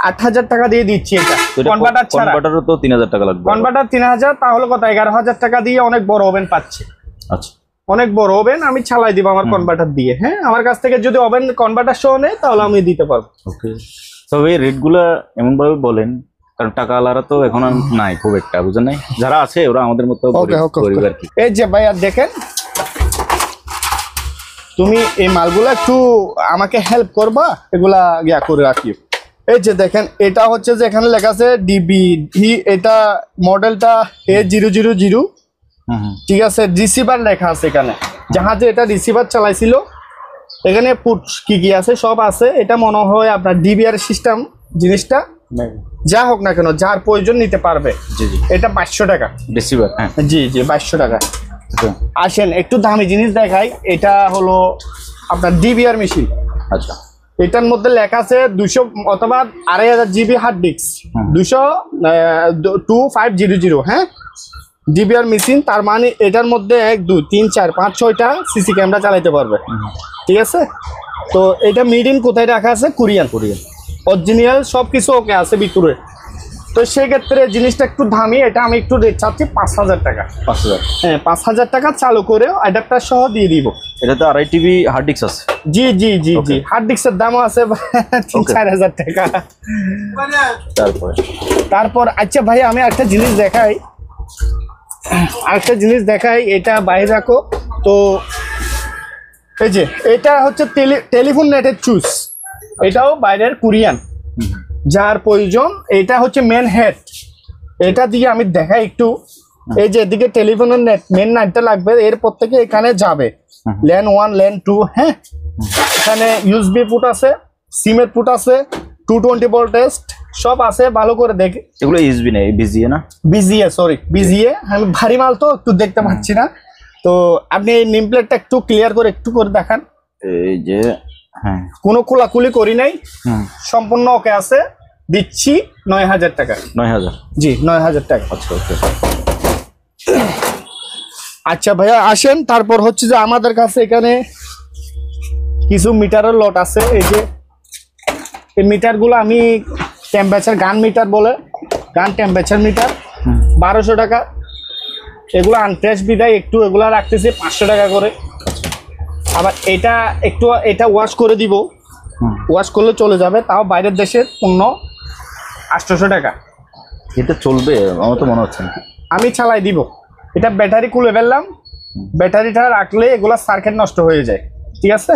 8000 টাকা দিয়ে দিচ্ছি এটা কনভার্টার ছাড়া। কনভার্টারও তো 3000 টাকা লাগবে। কনভার্টার 3000, তাহলে কত? 11000 টাকা দিয়ে অনেক বড় ওভেন পাচ্ছে। আচ্ছা, অনেক বড় ওভেন আমি চালাই দিব আমার কনভার্টার দিয়ে। হ্যাঁ, আমার কাছ থেকে যদি ওভেন কনভার্টার সহ নেয় তাহলে আমি দিতে পারবো। ওকে। তবে রেটগুলা এমন ভাবে বলেন, কারণ টাকা আলারা তো এখন আর নাই খুব একটা, বুঝেন নাই? যারা আছে ওরা আমাদের মতো গরিব আর কি। এই যে ভাইয়া দেখেন, তুমি এই মালগুলো একটু আমাকে হেল্প করবা, এগুলা ইয়া করে রাখি। এই যে দেখেন, এটা হচ্ছে যে এখানে লেখা আছে ডিবি, এটা মডেলটা A000, ঠিক আছে? রিসিভার লেখা আছে এখানে, জাহাজে এটা রিসিভার চালাইছিল। এখানে পুট কি আছে সব আছে। এটা মনে হয় আপনার ডিবিআর সিস্টেম জিনিসটা, যা হোক না কেন, যার প্রয়োজন নিতে পারবে। জি জি, এটা 500 টাকা রিসিভার। হ্যাঁ, জি জি, 500 টাকা। আসেন একটু দামি জিনিস দেখাই, এটা হলো আপনার ডিবিআর মেশিন। আচ্ছা, এটার মধ্যে লেখা আছে 200 অথবা 2500 জিবি হার্ড ডিস্ক, 2500। হ্যাঁ, ডিবিআর মেশিন, তার মানে এটার মধ্যে 1 2 3 4 5 6টা সিসি ক্যামেরা চালাতে পারবে, ঠিক আছে? তো এটা মেড ইন কোথায় রাখা আছে? কোরিয়ান। অরিজিনাল সব কিছু ওকে আছে ভিতরে। তো সেক্ষেত্রে জিনিসটা একটু দামি, এটা আমি একটু রেট চাচ্ছি 5000 টাকা। 5000? হ্যাঁ, 5000 টাকা চালু করে অ্যাডাপ্টার সহ দিয়ে দিব। এটা তো 2.5 টিবি হার্ড ডিস্ক আছে। জি জি জি জি, হার্ড ডিস্কের দামও আছে 3-4000 টাকা। তারপর আচ্ছা ভাই, আমি একটা জিনিস দেখাই, এটা বাইরে রাখো। তো এই যে এটা হচ্ছে টেলিফোন নেটের চুজ, এটাও বাইরের কোরিয়ান, যার প্রয়োজন। এটা হচ্ছে মেন হেড, এটা দিয়ে আমি দেখাই একটু। এই যে এদিকে টেলিফোনের নেট, মেন নেটটা লাগবে, এরপর থেকে এখানে যাবে ল্যান 1 ল্যান 2। হ্যাঁ, এখানে ইউএসবি পুট আছে, সিমের পুট আছে, 220 ভোল্ট টেস্ট সব আছে, ভালো করে দেখে। এগুলো ইউএসবি নেই, বিজিএ না? VGA, sorry VGA. আমি ভারী মাল তো একটু দেখতে পাচ্ছি না, তো আপনি এই নেম প্লেটটা একটু ক্লিয়ার করে একটু করে দেখান। এই যে, হ্যাঁ, কোনো খোলাখুলি করি নাই, সম্পূর্ণ ওকে আছে। দিচ্ছি 9000 টাকা। 9000? জি, 9000 টাকা। আচ্ছা, ওকে। আচ্ছা ভাইয়া আসেন, তারপর হচ্ছে যে আমাদের কাছে এখানে কিছু মিটারের লট আছে। এই যে এই মিটারগুলো আমি টেম্পারেচার গান মিটার বলে, গান টেম্পারেচার মিটার 1200 টাকা। এগুলো আনফ্রেশ বিদায় একটু এগুলো রাখতেছি 500 টাকা করে। আবার এটা ওয়াশ করে দিব, ওয়াশ করলে চলে যাবে, তাও বাইরের দেশের পণ্য 800 টাকা। এটা চলবে আমার তো মনে হচ্ছে না। আমি চালাই দিব। এটা ব্যাটারি খুলে ফেললাম, ব্যাটারিটা রাখলে এগুলা সার্কিট নষ্ট হয়ে যায়, ঠিক আছে?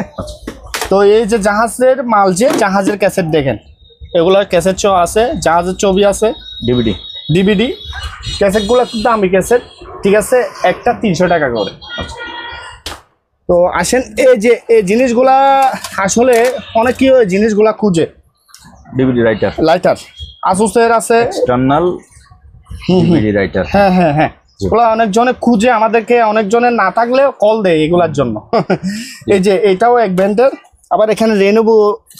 তো এই যে জাহাজের মাল, যে জাহাজের ক্যাসেট দেখেন, এগুলা ক্যাসেট শো আছে, জাহাজের ছবি আছে, ডিভিডি ডিভিডি। ক্যাসেটগুলো খুব দামি ক্যাসেট, ঠিক আছে, একটা 300 টাকা করে। তো আসেন, এই যে এই জিনিসগুলা আসলে অনেক কি জিনিসগুলা খুঁজে। ডিভিডি রাইটার, লাইটার আসুসের আছে, এক্সটার্নাল ডিভিডি রাইটার। হ্যাঁ হ্যাঁ হ্যাঁ, এগুলা অনেকজনে খুঁজে, আমাদেরকে অনেকজনের না থাকলে কল দেয় এগুলার জন্য। এই যে এটাও এক ব্র্যান্ডের, আবার এখানে রেনুবু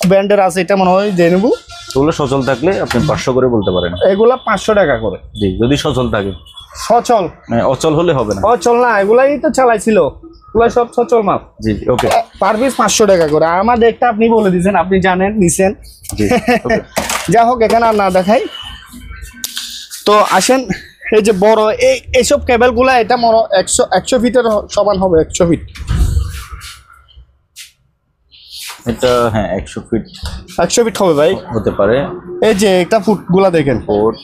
ব্র্যান্ডের আছে, এটা মনে হয় রেনুবু। এগুলো সচল থাকলে আপনি 500 করে বলতে পারেন। এগুলা 500 টাকা করে। জি, যদি সচল থাকে। সচল, অচল হলে হবে না। অচল না, এগুলাই তো চালাইছিল, এগুলা সব সচল মাল। জি ওকে। পার পিস 500 টাকা করে। আমাদের একটা আপনি বলে দিয়েছেন, আপনি জানেন, নিছেন। জি ওকে। যা হোক, এখানে আর না দেখাই। তো আসেন, এই যে বড় এইসব কেবলগুলা, এটা মনে 100 ফিটের সমান হবে, 100 ফিট। এটা হ্যাঁ 100 ফিট 100 ফিট হবে ভাই, হতে পারে। এই যে একটা ফুটগুলা দেখেন, পোর্ট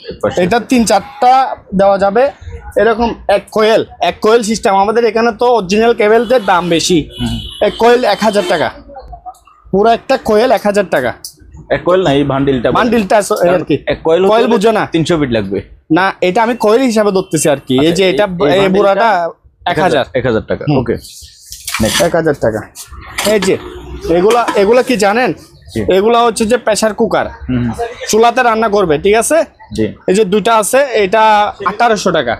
এটা 3-4টা দেওয়া যাবে এরকম। এক কোয়েল সিস্টেম। আমাদের এখানে তো অরিজিনাল কেবলদের দাম বেশি। এক কোয়েল 1000 টাকা, পুরো একটা কোয়েল 1000 টাকা। এক কয়েল না, এই বান্ডিলটা আর কি। এক কয়েল কয়েল বুঝো না, 300 ফিট লাগবে না এটা আমি কোয়েল হিসাবে ধরতেছি আর কি। এই যে এটা এই বুড়াটা 1000 টাকা। ওকে, 1000 টাকা। এই যে এগুলা কি জানেন, এগুলা হচ্ছে যে প্রেসার কুকার, চুলাতে রান্না করবে, ঠিক আছে। জি, এই যে দুইটা আছে, এটা 1800 টাকা,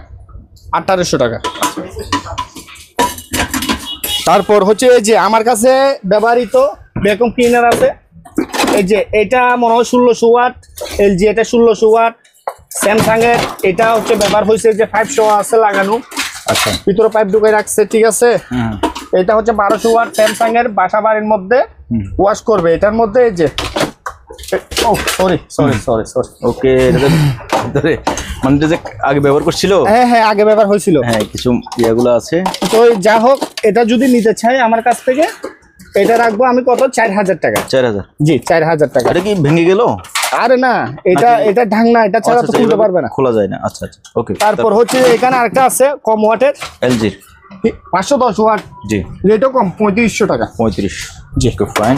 1800 টাকা। তারপর হচ্ছে এই যে আমার কাছে ব্যবহৃত ভ্যাকুম ক্লিনার আছে। এই যে এটা মনে হয় 1600 ওয়াট, এলজি এটা 1600 ওয়াট, স্যামসাং এর এটা হচ্ছে ব্যবহার হয়েছে যে 500 আছে লাগানো। আচ্ছা, ভিতরে পাইপ ঢুকে রাখছে, ঠিক আছে। এটা হচ্ছে 1200 ওয়াট, স্যামসাং এর, বাসা বাড়ির মধ্যে ওয়াশ করবে। এটার মধ্যে এই যে সরি ওকে, মানে যে আগে ব্যবহার করছিল, হ্যাঁ হ্যাঁ আগে ব্যবহার হয়েছিল, হ্যাঁ কিছু ইয়াগুলো আছে। তো যা হোক, এটা যদি নিতে চাই আমার কাছ থেকে, এটা রাখবো আমি কত, 4000 টাকা। 4000? জি, 4000 টাকা। এটা কি ভেঙে গেল? আরে না, এটা ঢাকনা, এটা ছাড়া তো খুলতে পারবে না, খোলা যায় না। আচ্ছা আচ্ছা, ওকে। তারপর হচ্ছে এখানে আরেকটা আছে কম ওয়াটের, এলজি 510 ওয়াট। জি, রেটও কম, 3500 টাকা। 35। জি, ওকে ফাইন।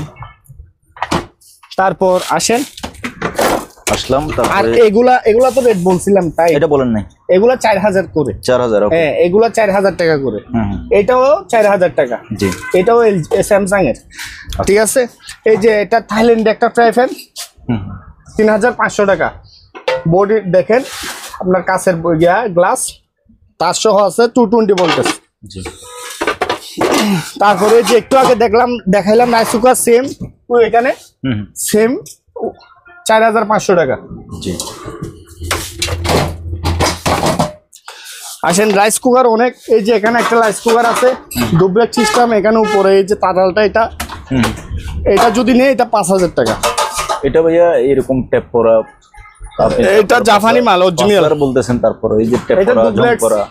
তারপর আসেন, আসলাম। আর তারপরে এগুলা তো রেট বলছিলাম, তাই এটা বলেন নাই। এগুলা 4000 করে। 4000? ওকে। হ্যাঁ, এগুলা 4000 টাকা করে। এটাও 4000 টাকা। জি, এটাও স্যামসাং এর, ঠিক আছে। এই যে এটা থাইল্যান্ড একটা ফ্রাই প্যান, 3500 টাকা। বডি দেখেন, আপনার কাছের গ্লাস, তার সহ আছে 220 ভোল্টেজ। জি। তারপরে যে একটু আগে দেখাইলাম রাইস কুকার, সেম এখানে সেম 4500 টাকা। জি। আসেন, রাইস কুকার অনেক। এই যে এখানে একটা রাইস কুকার আছে, ডুবলেট সিস্টেম। এখানে উপরে এই যে তারালটা, এটা যদি নেই, এটা 5000 টাকা। এটা ভাইয়া এরকম ট্যাপ করা, এটা জাপানি মাল, অরিজিনাল বলতেছেন। তারপর এই যে ট্যাপ এটা করা, জং ডুপ্লেক্স, করা,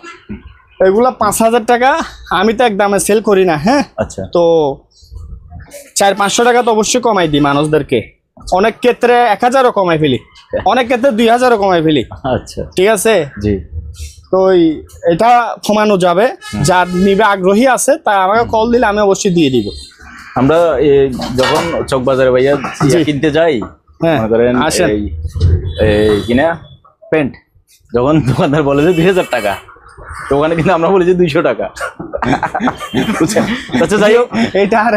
এগুলা 5000 টাকা। আমি তো একদমে সেল করি না, হ্যাঁ। আচ্ছা, তো 400-500 টাকা তো অবশ্যই কমাই দিই মানুষদেরকে। অনেক ক্ষেত্রে 1000ও কমাই ফেলি, অনেক ক্ষেত্রে 2000ও কমাই ফেলি। আচ্ছা, ঠিক আছে। জি। তো এটা কমানো যাবে, যার নিবে আগ্রহী আছে তা আমাকে কল দিলে আমি অবশ্যই দিয়ে দিব। আমরা যখন চকবাজারে ভাইয়া কিনতে যাই, হ্যাঁ, মনে করেন আসেন। এই কিনা প্যান্ট, যখন দোকানদার বলে যে 2000 টাকা, তো ওখানে কিন্তু আমরা বলি যে 200 টাকা। আচ্ছা, যাই হোক, এটা আর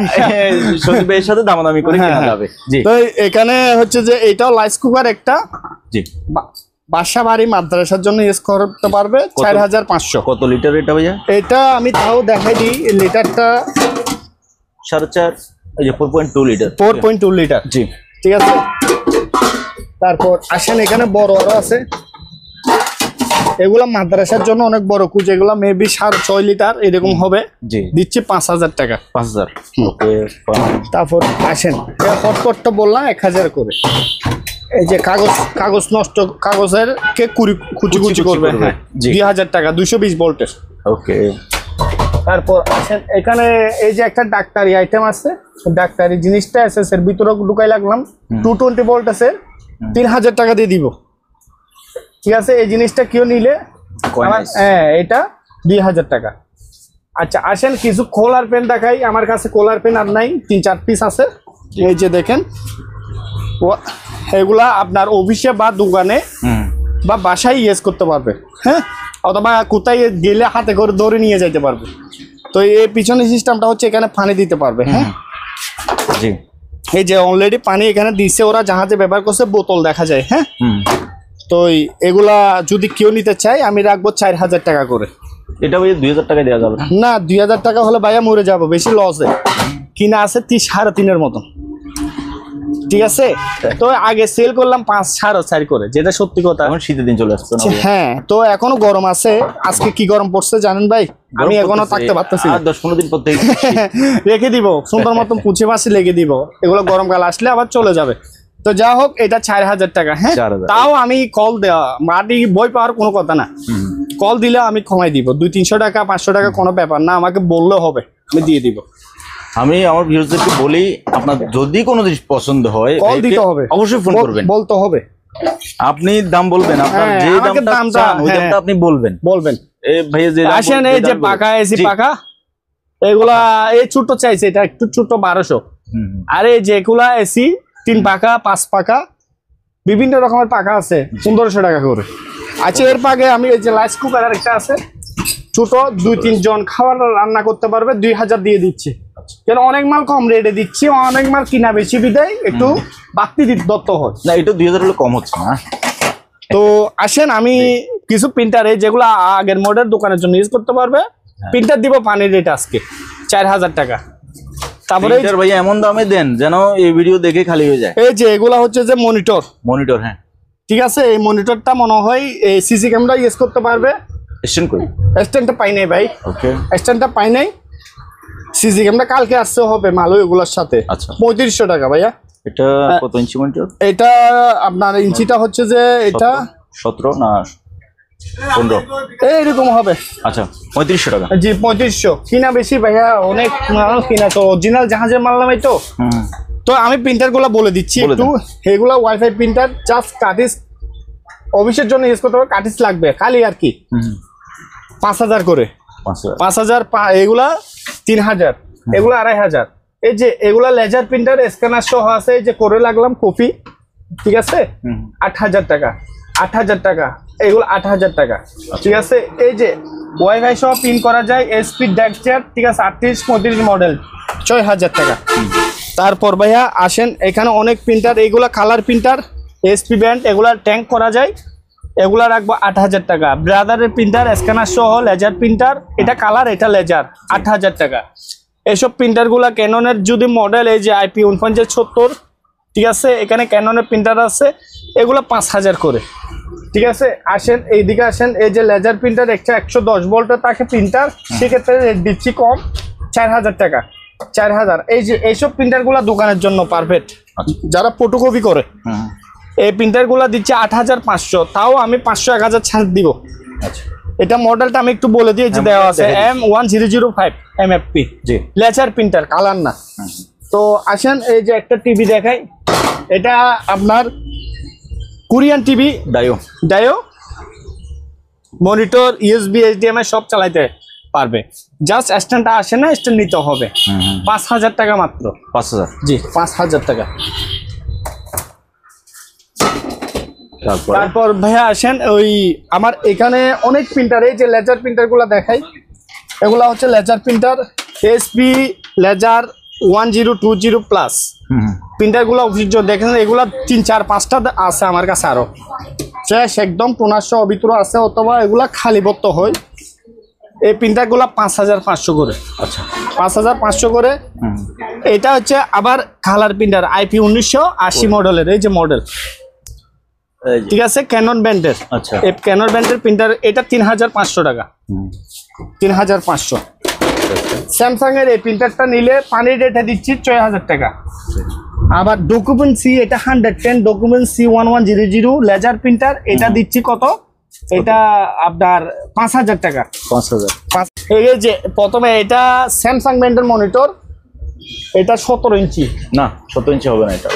সজীব ভাইয়ের সাথে দামাদামি করে কেনা যাবে। জি। তো এখানে হচ্ছে যে এটাও রাইস কুকার একটা, জি, বাসা বাড়ি মাদ্রাসার জন্য ইউজ করতে পারবে। 4500। কত লিটার এটা ভাইয়া? এটা আমি তাও দেখাই দিই, লিটারটা 4.5, এই যে 4.2 লিটার। 4.2 লিটার। জি, ঠিক আছে। তারপর আসেন, এখানে বড় আরো আছে, এগুলা মাদ্রাসার জন্য অনেক বড় কুচ, এগুলা মেবি 6.5 লিটার এরকম হবে। জি, দিচ্ছি 5000 টাকা। 5000? ওকে। তারপর আসেন, হটপটটা বললাম 1000 করে। এই যে কাগজ নষ্ট, কাগজের কে কুচি কুচি করবে, হ্যাঁ, 2000 টাকা, 220 ভোল্টের। ওকে। তারপর আসেন, এখানে এই যে একটা ডাক্তারি আইটেম আছে, ডাক্তারি জিনিসটা এসএস এর ভিতরে ঢুকাই লাগলাম, 220 ভোল্ট আছে, 3000 টাকা দিয়ে দিব। ঠিক আছে। এই জিনিসটা কেউ নিলে, হ্যাঁ, এটা 2000 টাকা। আচ্ছা, আসেন কিছু কোলার পেন দেখাই। আমার কাছে কোলার পেন আর নাই, 3-4 পিস আছে। এই যে দেখেন, এগুলা আপনার অফিসে বা দোকানে বা বাসায় ইউজ করতে পারবে, হ্যাঁ, অথবা কোথায় গেলে হাতে করে ধরে নিয়ে যেতে পারবে। তো এই পিছনের সিস্টেমটা হচ্ছে এখানে পানি দিতে পারবে, হ্যাঁ, জি। এই যে অলরেডি পানি এখানে দিচ্ছে, ওরা জাহাজে ব্যবহার করছে, বোতল দেখা যায়, হ্যাঁ। তো এগুলা যদি কেউ নিতে চায় আমি রাখবো 4000 টাকা করে। এটা ভাই 2000 টাকায় দেওয়া যাবে না, 2000 টাকা হলে ভাইয়া মরে যাবো, বেশি লসে কিনা আছে 3.5 মতন, ঠিক আছে। তো আগে সেল করলাম 5.5 করে, যেটা সত্যি কথা। এখন শীতের দিন চলে আসছে না? হ্যাঁ, তো এখনো গরম আছে। আজকে কি গরম পড়ছে জানেন ভাই, আমি এখনো থাকতে পারতেছি না। 10-15 দিন পর থেকে রেখে দিব সুন্দর মতন পুছে পাশে লেগে দিব, এগুলো গরমকাল আসলে আবার চলে যাবে। তো যা হোক, এটা 4000 টাকা, হ্যাঁ। 4000। তাও আমি কল দেওয়া মাটি বই পাওয়ার কোনো কথা না, কল দিলে আমি কমাই দিব, 200-300 টাকা 500 টাকা কোনো ব্যাপার না, আমাকে বললে হবে, আমি দিয়ে দিব। আমি আমার ভিউয়ারদেরকে বলি, আপনার যদি কোনো জিনিস পছন্দ হয় কল দিতে হবে, অবশ্যই ফোন করবেন, বলতে হবে। আপনি দাম বলবেন, আপনার যে দামটা চান ওই দামটা আপনি বলবেন। এই ভাই যে আসেন, এই যে পাকা এসি পাকা, এগুলা এই ছোট চাইছে, এটা একটু ছোট 1200। আর এই যেগুলা এসি 3 পাকা 5 পাকা বিভিন্ন রকমের পাকা আছে 1500 টাকা করে। আচ্ছা, এর পাকে আমি এই যে রাইস কুকার একটা আছে ছোট, 2-3 জন খাবার রান্না করতে পারবে, 2000 দিয়ে দিচ্ছি। কেন অনেক মাল কম রেটে দিচ্ছি, অনেক মাল কিনা বেশি বিদায় একটু বাড়তি দত্ত হয় না, এটা 2000 হলে কম হচ্ছে না। তো আসেন, আমি কিছু প্রিন্টার এই যেগুলো আগের মডেল দোকানের জন্য ইউজ করতে পারবে, প্রিন্টার দিব পানির রেট আজকে 4000 টাকা। তারপরে ভাই এমন দামে দেন যেন এই ভিডিও দেখে খালি হয়ে যায়। এই যে এগুলা হচ্ছে যে মনিটর, হ্যাঁ, ঠিক আছে। এই মনিটরটা মনে হয় এই সিসি ক্যামেরা ইউজ করতে পারবে। স্ট্যান্ড কই? স্ট্যান্ডটা পাই নাই ভাই, ওকে, স্ট্যান্ডটা পাই নাই। সিসি ক্যামেরা কালকে আসতে হবে মাল এগুলোর সাথে। আচ্ছা, 3500 টাকা ভাইয়া। এটা কত ইঞ্চি মনিটর? এটা আপনার ইঞ্চিটা হচ্ছে যে এটা 17 না 15 এইরকম হবে। আচ্ছা, 3500 টাকা। জি, 3500 কিনা বেশি ভাইয়া, অনেক মাল কিনা তো অরিজিনাল জাহাজের মাল নামাই তো। তো আমি প্রিন্টার গুলা বলে দিচ্ছি একটু, এগুলা ওয়াইফাই প্রিন্টার, জাস্ট কাটিস অফিসের জন্য ইউজ করতে হবে, কাটিস লাগবে খালি আর কি। 5000 করে, 5000 এগুলা 3000, এগুলা 2500। এই যে এগুলা লেজার প্রিন্টার স্ক্যানার সহ আছে, এই যে করে লাগলাম কপি, ঠিক আছে, 8000 টাকা, 8000 টাকা, এগুলো 8000 টাকা, ঠিক আছে। এই যে ওয়াইফাই সহ প্রিন্ট করা যায়, এসপি ডেক্সচার, ঠিক আছে, 38-35 মডেল, 6000 টাকা। তারপর ভাইয়া আসেন, এখানে অনেক প্রিন্টার, এইগুলা কালার প্রিন্টার, এসপি ব্যান্ড, এগুলা ট্যাঙ্ক করা যায়, এগুলা রাখবো 8000 টাকা। ব্রাদারের প্রিন্টার স্ক্যানার সহ লেজার প্রিন্টার, এটা কালার এটা লেজার, 8000 টাকা। এইসব প্রিন্টারগুলা ক্যাননের যদি মডেল এই যে IP 4970, ঠিক আছে, এখানে ক্যাননের প্রিন্টার আছে, এগুলো 5000 করে, ঠিক আছে। আসেন এইদিকে আসেন, এই যে লেজার প্রিন্টার একটা 110 ভোল্টের তাকে প্রিন্টার, সেক্ষেত্রে রেট দিচ্ছি কম, 4000 টাকা, 4000। এই যে এইসব প্রিন্টারগুলো দোকানের জন্য পারফেক্ট, যারা ফটোকপি করে। এই প্রিন্টারগুলো দিচ্ছে 8500, তাও আমি 500-1000 ছাড় দিব। আচ্ছা, এটা মডেলটা আমি একটু বলে দিই, যে দেওয়া আছে M1005 MFP, জি, লেজার প্রিন্টার, কালার না। তো আসেন, এই যে একটা টিভি দেখাই, এটা আপনার Korean TV, ডায়ো monitor, USB HDMI সব চালাইতে পারবে, জাস্ট স্ট্যান্ডটা আসে না, স্ট্যান্ড নিতে হবে। 5000 টাকা মাত্র। 5000? জি, 5000 টাকা। তারপর ভাইয়া আসেন, ওই আমার এখানে অনেক প্রিন্টার, এই যে লেজার প্রিন্টারগুলো দেখাই, এগুলা হচ্ছে laser printer, HP laser 1020 plus প্রিন্টারগুলো অফিস দেখেন, এগুলা 3-4-5টা আছে আমার কাছে, আরো ফ্রেশ একদম টোনারশো ভিতরে আছে, অথবা এগুলা খালি বত্ত হয়। এই প্রিন্টারগুলা 5500 করে। আচ্ছা, 5500 করে। এটা হচ্ছে আবার কালার প্রিন্টার, IP 1980 মডেলের, এই যে মডেল, ঠিক আছে, ক্যানন ব্র্যান্ডের। আচ্ছা, এই ক্যানন ব্র্যান্ডের প্রিন্টার, এটা 3500 টাকা, 3500। স্যামসাং এর এই প্রিন্টারটা নিলে পানির রেটে দিচ্ছি 6000 টাকা। আবার ডকুমেন্ট সি, এটা 110 ডকুমেন্ট সি 1100 লেজার প্রিন্টার, এটা দিচ্ছি কত, এটা আপনার 5000 টাকা। 5000। এই যে প্রথমে এটা স্যামসাং ব্র্যান্ডের মনিটর, এটা 17 ইঞ্চি না, 17 ইঞ্চি হবে না, এটা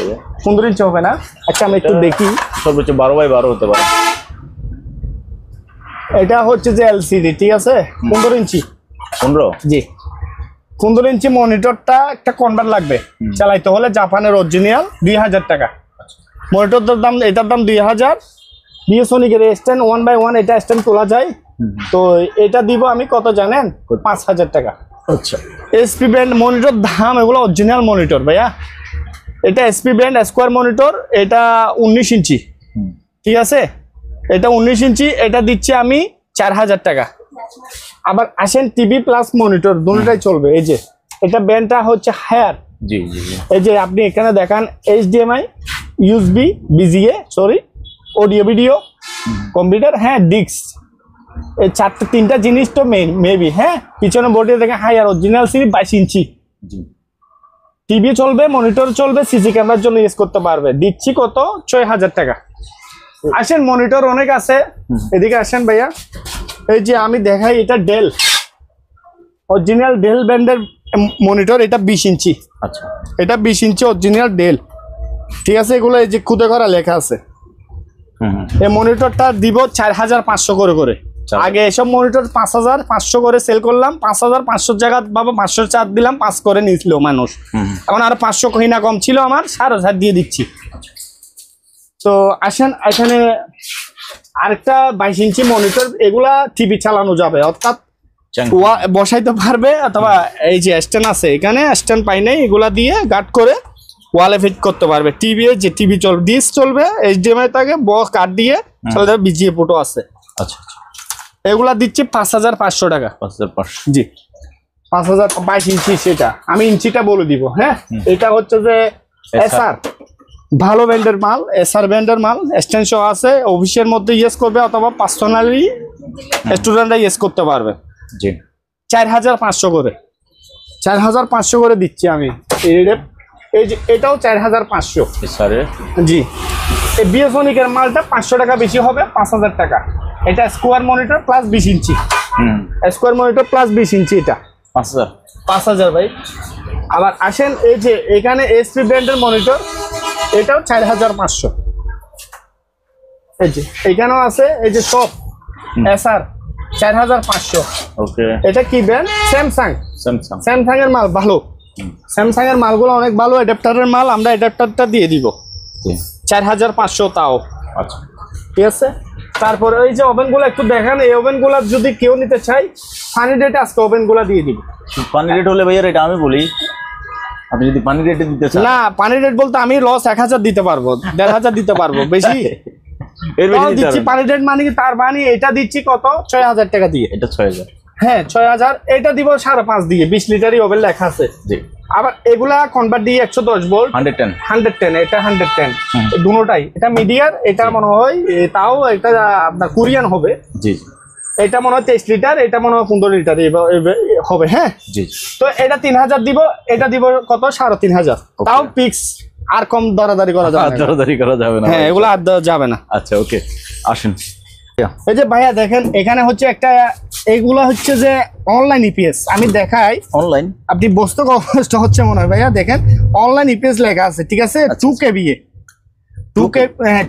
15 ইঞ্চি হবে না। আচ্ছা, আমি একটু দেখি, সর্বোচ্চ 12x12 হতে পারে। এটা হচ্ছে যে LCD, ঠিক আছে, 15 ইঞ্চি। 15? জি, 15 ইঞ্চি মনিটরটা একটা কনভার্ট লাগবে চালাইতে হলে, জাপানের অরিজিনাল, 2000 টাকা। মনিটরটার দাম, এটার দাম 2000। বিএসনিকের স্ট্যান্ড 1x1 এটা স্ট্যান্ড তোলা যায়। তো এটা দিব আমি কত জানেন? 5000 টাকা। আচ্ছা, এসপি ব্র্যান্ড মনিটর দাম, এগুলো অরিজিনাল মনিটর ভাইয়া। এটা এসপি ব্র্যান্ড স্কোয়ার মনিটর, এটা 19 ইঞ্চি, ঠিক আছে? এটা 19 ইঞ্চি, এটা দিচ্ছি আমি 4000 টাকা। আবার আসেন টিভি প্লাস মনিটর দুটোটাই চলবে। এই যে এটা ব্র্যান্ডটা হচ্ছে হায়ার। জি জি জি। এই যে আপনি এখানে দেখান HDMI, USB, BGA, audio video, computer, হ্যাঁ ডিস্ক, এই তিনটা জিনিস তো মেইন মেবি। হ্যাঁ, পিছনে বোর্ডে দেখেন হায়ার অরিজিনাল সিরি 22 ইঞ্চি। জি। টিভি চলবে, মনিটর চলবে, সিসি ক্যামেরার জন্য ইউজ করতে পারবে। দিচ্ছি কত? 6000 টাকা। আসেন মনিটর অনেক আছে, এদিকে আসেন ভাইয়া। এই যে আমি দেখাই, এটা ডেল, অরিজিনাল ডেল ব্র্যান্ডের মনিটর, এটা 20 ইঞ্চি। আচ্ছা, এটা 20 ইঞ্চি অরিজিনাল ডেল, ঠিক আছে? এগুলো এই যে খুদে করা লেখা আছে। এই মনিটরটা দিব 4500 করে করে। আগে এসব মনিটর 5500 করে সেল করলাম, 5500 জায়গা বাবা 504 দিলাম, 5 করে নিয়েছিল মানুষ। এখন আর 500 কহিনা কম ছিল, আমার 4500 দিয়ে দিচ্ছি। তো আসেন এখানে আরেকটা 22 ইঞ্চি মনিটর, এগুলা টিভি চালানো যাবে, অর্থাৎ বসাইতে পারবে, অথবা এই যে স্ট্যান্ড আছে, এখানে স্ট্যান্ড পাই নাই, এগুলা দিয়ে গার্ড করে ওয়ালে ফিট করতে পারবে। টিভি, যে টিভি চলবে, ডিস চলবে, HDMI থাকে, বক্স কাট দিয়ে চলবে, BGA পোর্টও আছে। আচ্ছা, এগুলা দিচ্ছি 5500 টাকা। 5500, জি 5000। 22 ইঞ্চি, সেটা আমি ইঞ্চিটা বলে দিব। হ্যাঁ, এটা হচ্ছে যে SR, ভালো ব্র্যান্ডের মাল, SR ব্র্যান্ডের মাল, স্ট্যান্ড সহ আছে, অফিসের মধ্যে ইউজ করবে, অথবা পার্সোনালি স্টুডেন্টরা ইউজ করতে পারবে। জি। 4500 করে, 4500 করে দিচ্ছি আমি। এই যে এটাও 4500। স্যার, জি। এই বিএসনিকের মালটা 500 টাকা বেশি হবে, 5000 টাকা। এটা স্কোয়ার মনিটর প্লাস 20 ইঞ্চি, স্কোয়ার মনিটর প্লাস 20 ইঞ্চি, এটা 5000 ভাই। আবার আসেন এই যে এখানে এসপি ব্র্যান্ডের মনিটর, এটাও 4500। এই যে এখানেও আছে, এই যে সব SR 4500। ওকে, এটা কি ব্র্যান্ড? স্যামসাং। স্যামসাং এর মাল ভালো, স্যামসাং এর মালগুলো অনেক ভালো, অ্যাডাপ্টারের মাল, আমরা অ্যাডাপ্টারটা দিয়ে দিব 4500 তাও। আচ্ছা, ঠিক আছে। তারপরে ওই যে ওভেনগুলো একটু দেখেন, এই ওভেনগুলো যদি কেউ নিতে চাই, ফানি রেটে আজকে ওভেনগুলো দিয়ে দিব। পানি রেট হলে ভাইয়া এটা আমি বলি, আপনি যদি পানি রেটে দিতে চান। না, পানি রেট বলতে আমি লস 1000 দিতে পারবো, 1500 দিতে পারবো, বেশি এর বেশি দিচ্ছি। পানি রেট মানে কি? তার মানে এটা দিচ্ছি কত? 6000 টাকা দিয়ে। এটা 6000। হ্যাঁ 6000। এটা দিব 5.5 দিয়ে, 20 লিটারই ওভেন লেখা আছে। জি। আবার এগুলা কনভার্ট দিয়ে 110 ভোল্ট, 110, এটা 110 দুটোটাই। এটা মিডিয়ার, এটা মনে হয় তাও এটা আপনার কোরিয়ান হবে। জি। এটা মনে হয় 23 লিটার, এটা মনে হয় 15 লিটার হবে। হ্যাঁ, জি। তো এটা 3000 দিব, এটা দিব কত? 3500। তাও ফিক্স, আর কম দরাদারি করা যাবে না। দরাদারি করা যাবে না। হ্যাঁ, এগুলো আর দেওয়া যাবে না। আচ্ছা, ওকে, আসেন। এই যে ভাইয়া দেখেন, এখানে হচ্ছে একটা, এইগুলা হচ্ছে যে অনলাইন ইপিএস, আমি দেখাই। অনলাইন আপনি বসতে কষ্ট হচ্ছে মনে হয় ভাইয়া, দেখেন অনলাইন ইপিএস লেখা আছে, ঠিক আছে? 2kVA,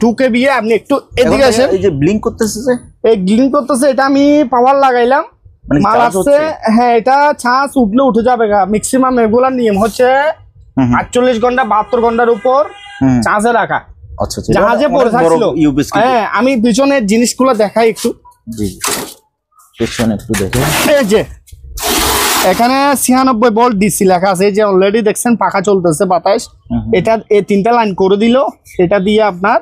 2kVA। আপনি একটু এদিকে আসেন, এই যে ব্লিঙ্ক করতেছে, যে এই গ্লিং করতেছে, এটা আমি পাওয়ার লাগাইলাম, মাল আসছে। হ্যাঁ, এটা ছাঁচ উঠলে উঠে যাবে। ম্যাক্সিমাম এগুলার নিয়ম হচ্ছে 48 ঘন্টা 72 ঘন্টার উপর চার্জে রাখা। আচ্ছা, জাহাজে পড়ে থাকছিল। হ্যাঁ, আমি পিছনের জিনিসগুলো দেখাই একটু। জি, পেছনে একটু দেখেন। এই যে এখানে 96 ভোল্ট ডিসি লেখা আছে, এই যে অলরেডি দেখছেন পাখা চলতেছে, বাতাস। এটা এই 3টা লাইন করে দিল, এটা দিয়ে আপনার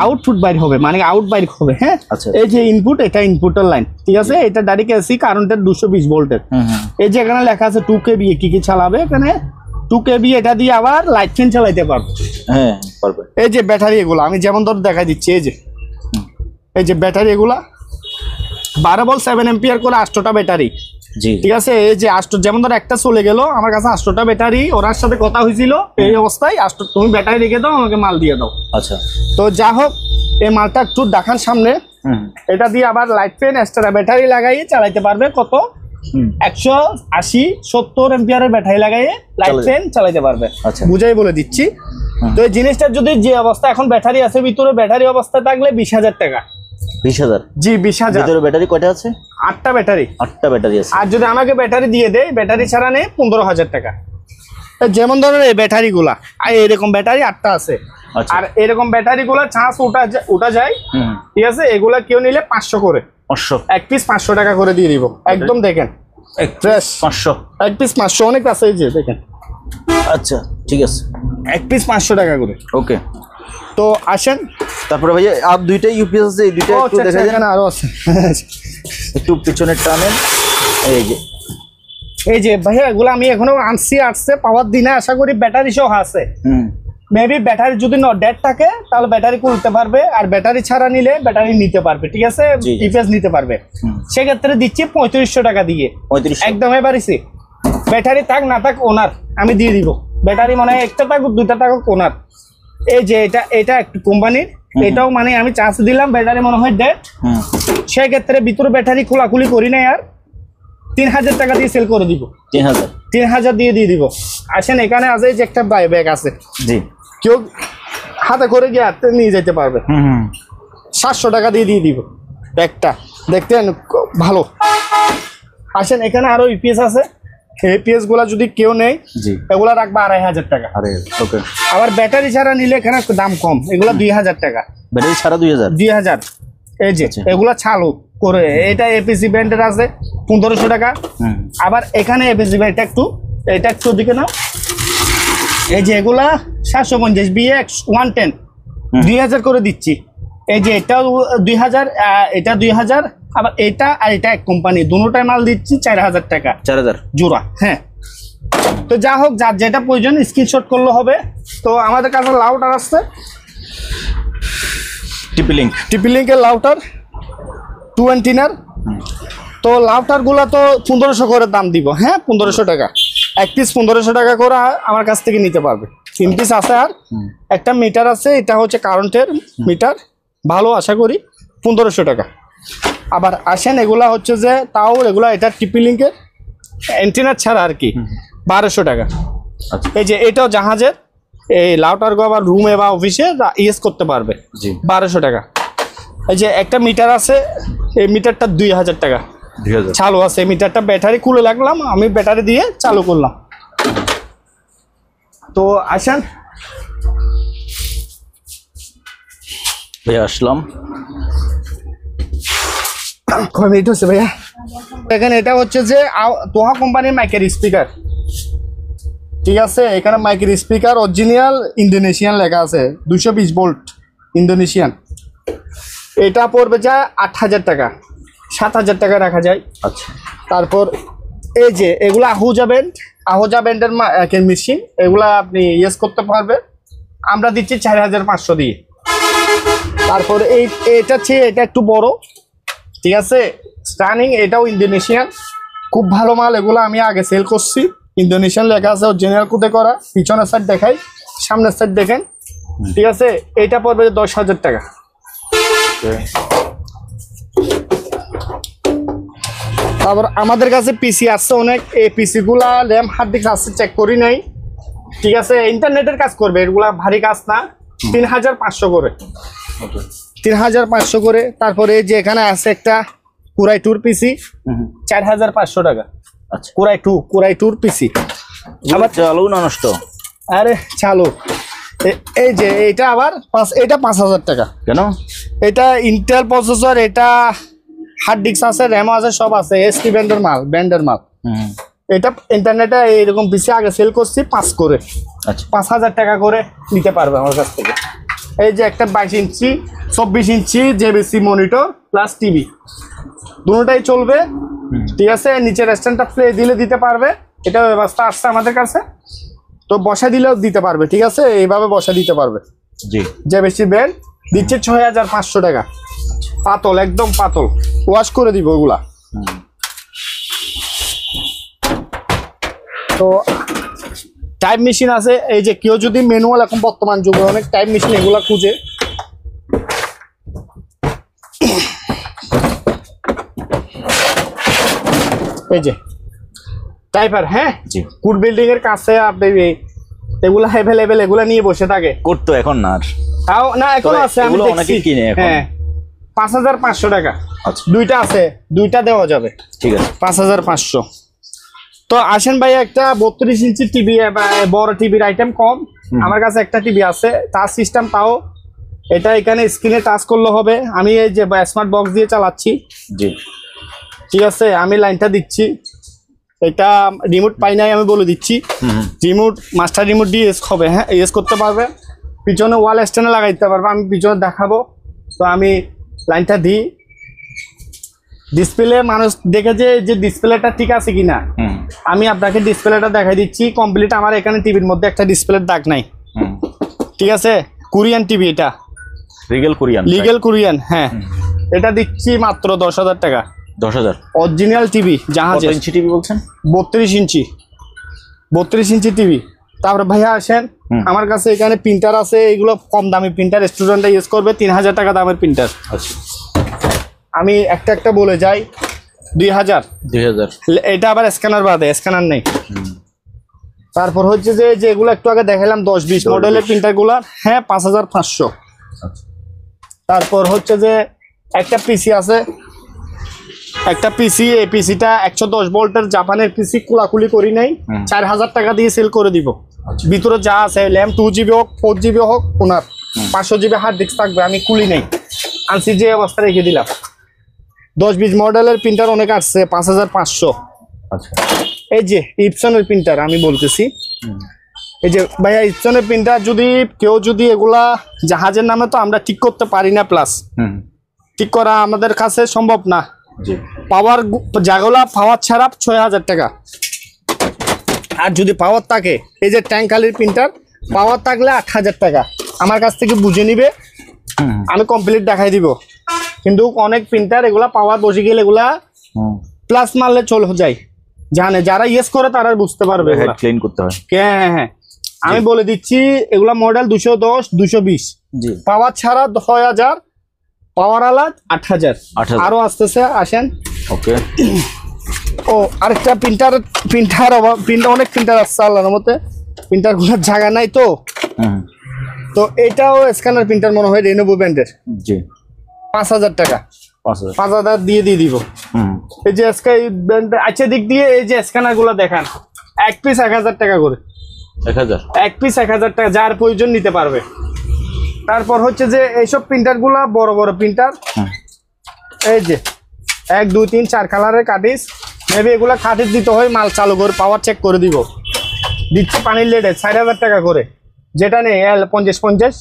আউটপুট বাইর হবে, মানে আউট বাইর হবে। হ্যাঁ, এই যে ইনপুট, এটা ইনপুটের লাইন, ঠিক আছে? এটা ডাইরেক্ট এসি কারেন্টের 220 ভোল্টের। এই যে এখানে লেখা আছে 2kVA, কি কি চালাবে এখানে? 2kVA, এটা দিয়ে আবার লাইট ফ্যান চালাইতে পারবে। হ্যাঁ, পারবে। এই যে ব্যাটারি এগুলো আমি যেমন ধর দেখা দিচ্ছি, এই যে ব্যাটারি এগুলা 12 ভোল্ট 7 অ্যাম্পিয়ার করে 8টা ব্যাটারি। জি, ঠিক আছে। এই যে 8, যেমন ধর একটা চলে গেল, আমার কাছে 8টা ব্যাটারি, ওরার সাথে কথা হয়েছিল, এই অবস্থায় 8, তুমি ব্যাটারি রেখে দাও, আমাকে মাল দিয়ে দাও। আচ্ছা, তো যা হোক, এই মালটা একটু দেখান সামনে। এটা দিয়ে আবার লাইট ফ্যান এক্সট্রা ব্যাটারি লাগাইয়ে চালাইতে পারবে। কত? 180-70 অ্যাম্পিয়ারের ব্যাটারি লাগাইয়ে লাইট ফ্যান চালাইতে পারবে। বুঝাই বলে দিচ্ছি। তো এই জিনিসটা যদি যে অবস্থা এখন ব্যাটারি আছে ভিতরে, ব্যাটারি অবস্থায় থাকলে 20000 টাকা। 20000? জি, 20000। ভিতরে ব্যাটারি কয়টা আছে? 8টা ব্যাটারি। 8টা ব্যাটারি আছে। আর যদি আমাকে ব্যাটারি দিয়ে দেয়, ব্যাটারি ছাড়া নেই 15000 টাকা। যেমন ধরেন এই ব্যাটারিগুলা, আর এরকম ব্যাটারি 8টা আছে, আচ্ছা। আর এরকম ব্যাটারি গুলো চার্জ উঠা যায়, ঠিক আছে, এগুলা কেউ নিলে 500 করে, 500 এক পিস 500 টাকা করে দিয়ে দিব একদম। দেখেন ফ্রেশ 500 এক পিস 500, অনেক আছে এই যে দেখেন। আচ্ছা ঠিক আছে, এক পিস 500 টাকা করে। ওকে। তো আসেন, তারপরে ভাইয়া আর দুইটা ইউপিএস আছে, এই দুইটা একটু দেখা যায় না? আরো আছে, একটু পিছনে টানেন। এই যে এই যে ভাইয়া এগুলো আমি এখনো আনছি, আসছে পাওয়ার দিনে, আশা করি ব্যাটারি সহ আছে। মেবি ব্যাটারি যদি ডেড থাকে তাহলে ব্যাটারি খুলতে পারবে, আর ব্যাটারি ছাড়া নিলে ব্যাটারি নিতে পারবে, ঠিক আছে, ইপিএস নিতে পারবে। সেক্ষেত্রে দিচ্ছি 3500 টাকা দিয়ে, 3500 একদম এবারেছি। ব্যাটারি থাক না থাক ওনার আমি দিয়ে দিব, ব্যাটারি মানে একটা থাকুক দুইটা থাকুক ওনার। এই যে এটা একটু কোম্পানির, এটাও মানে আমি চার্জ দিলাম, ব্যাটারি মনে হয় ডেড, সেক্ষেত্রে ভিতরে ব্যাটারি খোলাখুলি করি না, আর 3000 টাকা দিয়ে সেল করে দিব। 3000 দিয়ে দিব। আসেন, এখানে আছে যে একটা ব্যাগ আছে, জি, কেউ হাতে করে গিয়ে হাতে নিয়ে যেতে পারবে, 700 টাকা দিয়ে দিব ব্যাগটা, দেখতেন ভালো। আসেন, এখানে আরো ইপিএস আছে, ইপিএস গুলা যদি কেউ নেই এগুলা রাখবে 2500 টাকা। ওকে। আবার ব্যাটারি ছাড়া নিলে এখানে দাম কম, এগুলা 2000 টাকা। ব্যাটারি ছাড়া 2000। এই যে এগুলা চালু করে, এটা এপিসি ব্র্যান্ডের আছে 1500 টাকা। আবার এখানে এপিসি এটা একটু দিকে না, এই যে এগুলা 750 BX 110 2000 করে দিচ্ছি। এই যে এটাও 2000, এটা 2000, আবার এটা আর এটা এক কোম্পানি, দুটোটাই মাল দিচ্ছি 4000 টাকা 4000 জোড়া। হ্যাঁ, তো যা হোক, যার যেটা প্রয়োজন স্ক্রিনশট করলে হবে। তো আমাদের কাছে লাউটার আসছে, টিপি লিঙ্কের লাউটার 220 তো লাউটার গুলা তো 1500 করে দাম দিব। হ্যাঁ, 1500 টাকা এক পিস, 1500 টাকা করে আমার কাছ থেকে নিতে পারবে। 3 পিস আছে, আর একটা মিটার আছে, এটা হচ্ছে কারেন্টের মিটার, ভালো, আশা করি 1500 টাকা। আবার আসেন, এগুলা হচ্ছে যে তাও এগুলা এটা টিপি লিঙ্কের অ্যান্টেনা ছাড়া আর কি, 1200 টাকা। এই যে এটাও জাহাজের, এই লাউটার গো আবার রুমে বা অফিসে ইউজ করতে পারবে, 1200 টাকা। এই যে একটা মিটার আছে, এই মিটারটা 2000 টাকা চালু আছে। মিটারটা ব্যাটারি খুলে লাগলাম, আমি ব্যাটারি দিয়ে চালু করলাম। তো আসেন, ভাইয়া আসলাম। কয় মিনিট হচ্ছে ভাইয়া? এখানে এটা হচ্ছে যে তোহা কোম্পানির মাইকের স্পিকার, ঠিক আছে। এখানে মাইকের স্পিকার অরিজিনাল ইন্দোনেশিয়ান লেখা আছে, 220 ভোল্ট ইন্দোনেশিয়ান। এটা পড়বে যা 8000 টাকা, 7000 টাকা রাখা যায়। আচ্ছা। তারপর এই যে এগুলো আহুজা ব্যান্ডের মেশিন, এগুলা আপনি ইউজ করতে পারবেন, আমরা দিচ্ছি 4500 দিয়ে। তারপর এটা একটু বড়, ঠিক আছে, স্টানিং, এটাও ইন্দোনেশিয়ান, খুব ভালো মাল। এগুলো আমি আগে সেল করছি, ইন্দোনেশিয়ান লেখা আছে, অরিজিনাল কোথায় করা। পিছনের সাইড দেখাই, সামনের সাইড দেখেন, ঠিক আছে। এটা পড়বে 10000 টাকা। তারপর আমাদের কাছে পিসি আসছে অনেক, এই পিসি গুলা র্যাম হার্ড ডিস্ক আসছে, চেক করি নাই, ঠিক আছে। ইন্টারনেটের কাজ করবে, এগুলা ভারী কাজ না। 3500 করে, 3500 করে। তারপরে এই যে এখানে আছে একটা কুরাই টুর পিসি, 4500 টাকা। আচ্ছা, কুরাই টুর পিসি। আবার চালু না নষ্ট? আরে চালু। এই যে এটা আবার এটা 5000 টাকা। কেন? এটা ইন্টেল প্রসেসর, এটা হার্ড ডিস্ক আছে, র্যাম আছে, সব আছে, এসপি ব্র্যান্ডের মাল। এটা ইন্টারনেটে এইরকম পিসি আগে সেল করছি 5 করে। আচ্ছা, 5000 টাকা করে নিতে পারবে আমার কাছ থেকে। এই যে একটা 22 ইঞ্চি 24 ইঞ্চি জেবিসি মনিটর প্লাস টিভি, দুটোটাই চলবে, ঠিক আছে। নিচের স্ট্যান্ডটা প্লে দিলে দিতে পারবে, এটা ব্যবস্থা আসছে আমাদের কাছে। তো বসা দিলেও দিতে পারবে, ঠিক আছে, এইভাবে বসা দিতে পারবে। জি, জেবিসি ব্র্যান্ড দিচ্ছে 6500 টাকা, পাতল, একদম পাতল, ওয়াশ করে দিব ওগুলা। তো টাইপ মেশিন আছে, এই যে কেউ যদি ম্যানুয়াল, এখন বর্তমান যুগে অনেক টাইপ মেশিন এগুলা খুঁজে, এই যে টাইপার। হ্যাঁ, কুড বিল্ডিং এর কাছে আপনি এগুলা অ্যাভেলেবেল, এগুলা নিয়ে বসে থাকে। করতো এখন না, তাও না, এখন আছে, আমি অনেকে কিনে এখন। হ্যাঁ, 5500 টাকা। আচ্ছা, দুইটা আছে, দুইটা দেওয়া যাবে, ঠিক আছে, 5500। তো আসেন ভাই, একটা 32 ইঞ্চি টিভি, বড় টিভির আইটেম কম, আমার কাছে একটা টিভি আছে টাচ সিস্টেম, তাও এটা এখানে স্ক্রিনে টাচ করলে হবে। আমি এই যে স্মার্ট বক্স দিয়ে চালাচ্ছি, জি ঠিক আছে। আমি লাইনটা দিচ্ছি, এটা রিমোট পাই নাই আমি বলে দিচ্ছি। রিমোট মাস্টার রিমোট দিয়ে ইউজ হবে, হ্যাঁ ইউজ করতে পারবে। পিছনে ওয়াল স্ট্যান্ডে লাগাইতে পারবে, আমি পিছনে দেখাবো। তো আমি লাইনটা দিই, ডিসপ্লে মানুষ দেখেছে যে ডিসপ্লেটা ঠিক আছে কিনা। আমি আপনাকে ডিসপ্লেটা দেখাই দিচ্ছি কমপ্লিট। আমার এখানে টিভির মধ্যে একটা ডিসপ্লের দাগ নাই, ঠিক আছে। কোরিয়ান টিভি, এটা লিগেল কোরিয়ান, হ্যাঁ। এটা দিচ্ছি মাত্র 10,000 টাকা। 10,000 অরিজিনাল টিভি, জাহাজ ইঞ্চি টিভি বলছেন? 32 ইঞ্চি, 32 ইঞ্চি টিভি। তারপরে ভাইয়া আসেন, আমার কাছে এখানে প্রিন্টার আছে, এগুলো কম দামি প্রিন্টার, স্টুডেন্টরা ইউজ করবে। 3,000 টাকা দামের প্রিন্টার। আচ্ছা, আমি একটা বলে যাই, 2,000। এটা আবার স্ক্যানার বাদে, স্ক্যানার নেই। তারপর হচ্ছে যে এগুলো একটু আগে দেখালাম 10-20 মডেলের প্রিন্টার গুলা, হ্যাঁ 5,500। তারপর হচ্ছে যে একটা পিসি আছে, একটা পিসি, এই পিসিটা 110 ভোল্টের জাপানের পিসি, কুলাকুলি করি নাই, 4,000 টাকা দিয়ে সেল করে দিব। ভিতরে যা আছে ল্যাম 2GB হোক 4GB হোক, ওনার 500GB হার্ড ডিস্ক থাকবে, আমি কুলি নেই, আনসি যে অবস্থা রেখে দিলাম। 10-20 মডেলের প্রিন্টার অনেক আসছে, 5,500। এই যে ইপসনের প্রিন্টার আমি বলতেছি, এই যে ভাইয়া ইপসনের প্রিন্টার, যদি এগুলা জাহাজের নামে তো আমরা ঠিক করতে পারি না, প্লাস ঠিক করা আমাদের কাছে সম্ভব না। পাওয়ার যেগুলা পাওয়ার ছাড়া 6,000 টাকা। আর যদি পাওয়ার থাকে, এই যে ট্যাঙ্ক খালির প্রিন্টার, পাওয়ার থাকলে 8,000 টাকা আমার কাছ থেকে বুঝে নিবে, আমি কমপ্লিট দেখাই দিব। কিন্তু অনেক প্রিন্টার এগুলা পাওয়ার বসে গেলে এগুলা প্লাস মারলে চলে যায়, জানে যারা ইউজ করে তারা বুঝতে পারবে। ক্লিন করতে হয়, হ্যাঁ আমি বলে দিচ্ছি, এগুলা মডেল 210, 220, পাওয়ার ছাড়া 6,000, পাওয়ার আলাদ 8,000। আরো আসতেছে, আসেন। ওকে। ও আরেকটা প্রিন্টার অনেক প্রিন্টার আসছে আল্লাহর মতে, প্রিন্টার গুলোর জায়গা নাই তো। তো এটাও স্ক্যানার প্রিন্টার মনে হয়, রেনোভো ব্র্যান্ডের, 5,000 টাকা। 5,000 দিয়ে দিব। এই যে স্কাই ব্র্যান্ডের, আচ্ছা দিক দিয়ে এই যে স্ক্যানার গুলো দেখান, এক পিস 1,000 টাকা করে। 1,000 এক পিস 1,000 টাকা, যার প্রয়োজন নিতে পারবে। তারপর হচ্ছে যে এইসব প্রিন্টার গুলা বড় বড় প্রিন্টার, এই যে 1, 2, 3, 4 কালারের কাটিস, মেবি এগুলা কাটিস দিতে হয়, মাল চালু করে পাওয়ার চেক করে দিব। দিচ্ছি পানির লেটে 4,000 টাকা করে, যেটা নেই 50-50।